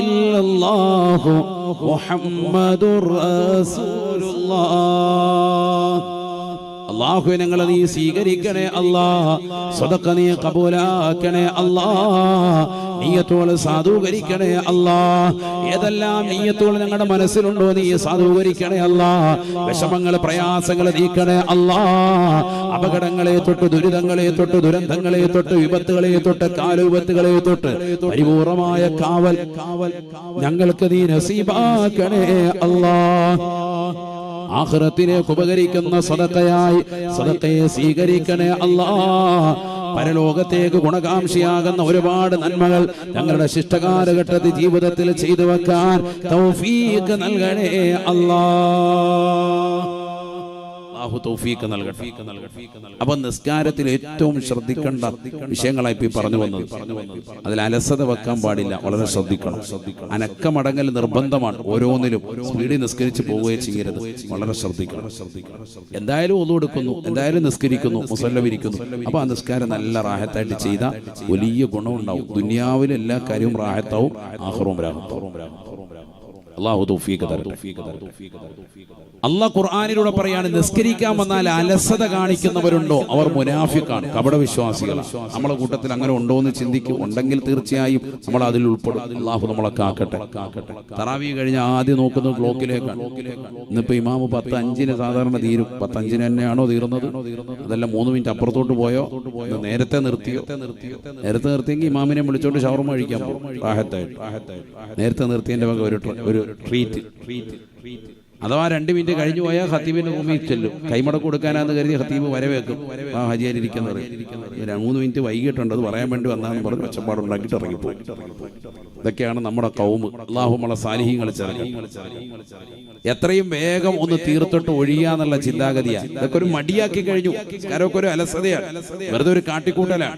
إلا الله محمد رسول الله. അല്ലാഹുവേ ഞങ്ങളെ നീ സ്വീകരിക്കണേ അല്ലാ. സദഖ നീ ഖബൂലാക്കണേ അല്ലാ. നീയത്തുകൾ സാധൂകരിക്കണേ അല്ലാ. ഏതെല്ലാം നീയത്തുകൾ ഞങ്ങളുടെ മനസ്സിലുണ്ടോ നീ സാധൂകരിക്കണേ അല്ലാ. വിഷമങ്ങൾ പ്രയാസങ്ങൾ നീക്കണേ അല്ലാ. അപകടങ്ങളെ തൊട്ട് ദുരിതങ്ങളെ തൊട്ട് ദുരന്തങ്ങളെ തൊട്ട് വിപത്തുകളെ തൊട്ട് കാലുവിപത്തുകളെ തൊട്ട് പരിപൂർണമായ കാവൽ ഞങ്ങൾക്ക് നീ നസീബാക്കണേ അല്ലാ. ആഖിറത്തിലേക്ക് ഉപകരിക്കുന്ന സദഖയായി സദഖയെ സ്വീകരിക്കണേ അല്ലാ. പരലോകത്തേക്ക് ഗുണകാംക്ഷിയാകുന്ന ഒരുപാട് നന്മകൾ ഞങ്ങളുടെ ശിഷ്ടകാലഘട്ടത്തിൽ ജീവിതത്തിൽ ചെയ്തു വെക്കാൻ തൗഫീഖ് നൽകണേ അല്ലാ. തൗഫീഖ് നൽകട്ടെ. അപ്പൊ നിസ്കാരത്തിൽ ഏറ്റവും ശ്രദ്ധിക്കേണ്ട വിഷയങ്ങളായി ഇപ്പൊ പറഞ്ഞു വന്നത്. അതിൽ അലസത വെക്കാൻ പാടില്ല, വളരെ ശ്രദ്ധിക്കണം. അനക്കമടങ്ങൽ നിർബന്ധമാണ്. ഓരോന്നിലും സ്പീഡിൽ നിസ്കരിച്ച് പോവുകയും ചെയ്യരുത്, വളരെ ശ്രദ്ധിക്കണം. എന്തായാലും ഒന്നു എടുക്കുന്നു, എന്തായാലും നിസ്കരിക്കുന്നു, മുസല്ലമിരിക്കുന്നു. അപ്പൊ ആ നിസ്കാരം നല്ല റാഹത്തായിട്ട് ചെയ്താൽ വലിയ ഗുണമുണ്ടാവും. ദുനിയാവിലെ എല്ലാ കാര്യവും റാഹത്താവും, ആഖിറവും റാഹത്താവും. അല്ലാഹു തൗഫീഖ് തരട്ടെ. അല്ലാഹ് ഖുർആനിലൂടെ പറയാണ്, നിസ്കരിക്കാൻ വന്നാൽ അലസത കാണിക്കുന്നവരുണ്ടോ അവർ മുനാഫിക്കാണ്, കപട വിശ്വാസികളാണ്. നമ്മളെ കൂട്ടത്തിൽ അങ്ങനെ ഉണ്ടോ എന്ന് ചിന്തിക്കും. ഉണ്ടെങ്കിൽ തീർച്ചയായും നമ്മൾ അതിൽ ഉൾപ്പെടും. അല്ലാഹു നമ്മളെ കാക്കട്ടെ. തറാവീഹ് കഴിഞ്ഞ ആദ്യം നോക്കുന്നത് ക്ലോക്കിലേക്കാണ്. ഇന്നിപ്പോ ഇമാമ് 10:05 സാധാരണ തീരും. 10:05 തന്നെയാണോ തീർന്നത്? അതല്ല 3 മിനിറ്റ് അപ്പുറത്തോട്ട് പോയോ? നേരത്തെ നിർത്തിയോ? നേരത്തെ നിർത്തിയെങ്കിൽ ഇമാമിനെ വിളിച്ചോണ്ട് ഷവർമ കഴിക്കാൻ പോകും. റാഹത്തായിട്ട് നേരത്തെ നിർത്തിയതിന്റെ വക ഒരു ട്രീറ്റ്. അഥവാ 2 മിനിറ്റ് കഴിഞ്ഞു പോയാൽ ഖത്തീബിന്റെ റൂമിൽ ചെല്ലും. കൈമടക്ക് കൊടുക്കാനാന്ന് കരുതി ഖത്തീബ് വരവേക്കും. ആ ഹജിയാരിയിരിക്കുന്നത് 3 മിനിറ്റ് വൈകിട്ടുണ്ട്, അത് പറയാൻ വേണ്ടി വന്നാന്ന് പറഞ്ഞ് ഒച്ചപ്പാടുണ്ടാക്കിയിട്ട് ഇറങ്ങിപ്പോയി. ഇതൊക്കെയാണ് നമ്മുടെ ഖൗമ്. അല്ലാഹു നമ്മളെ സാലിഹീങ്ങളെ ചേർക്കും. എത്രയും വേഗം ഒന്ന് തീർത്തിട്ട് ഒഴിയാന്നുള്ള ചിന്താഗതിയാണ്. ഇതൊക്കെ ഒരു മടിയാക്കി കഴിഞ്ഞു. കാരൊക്കെ ഒരു അലസതയാണ്, വെറുതെ ഒരു കാട്ടിക്കൂട്ടലാണ്.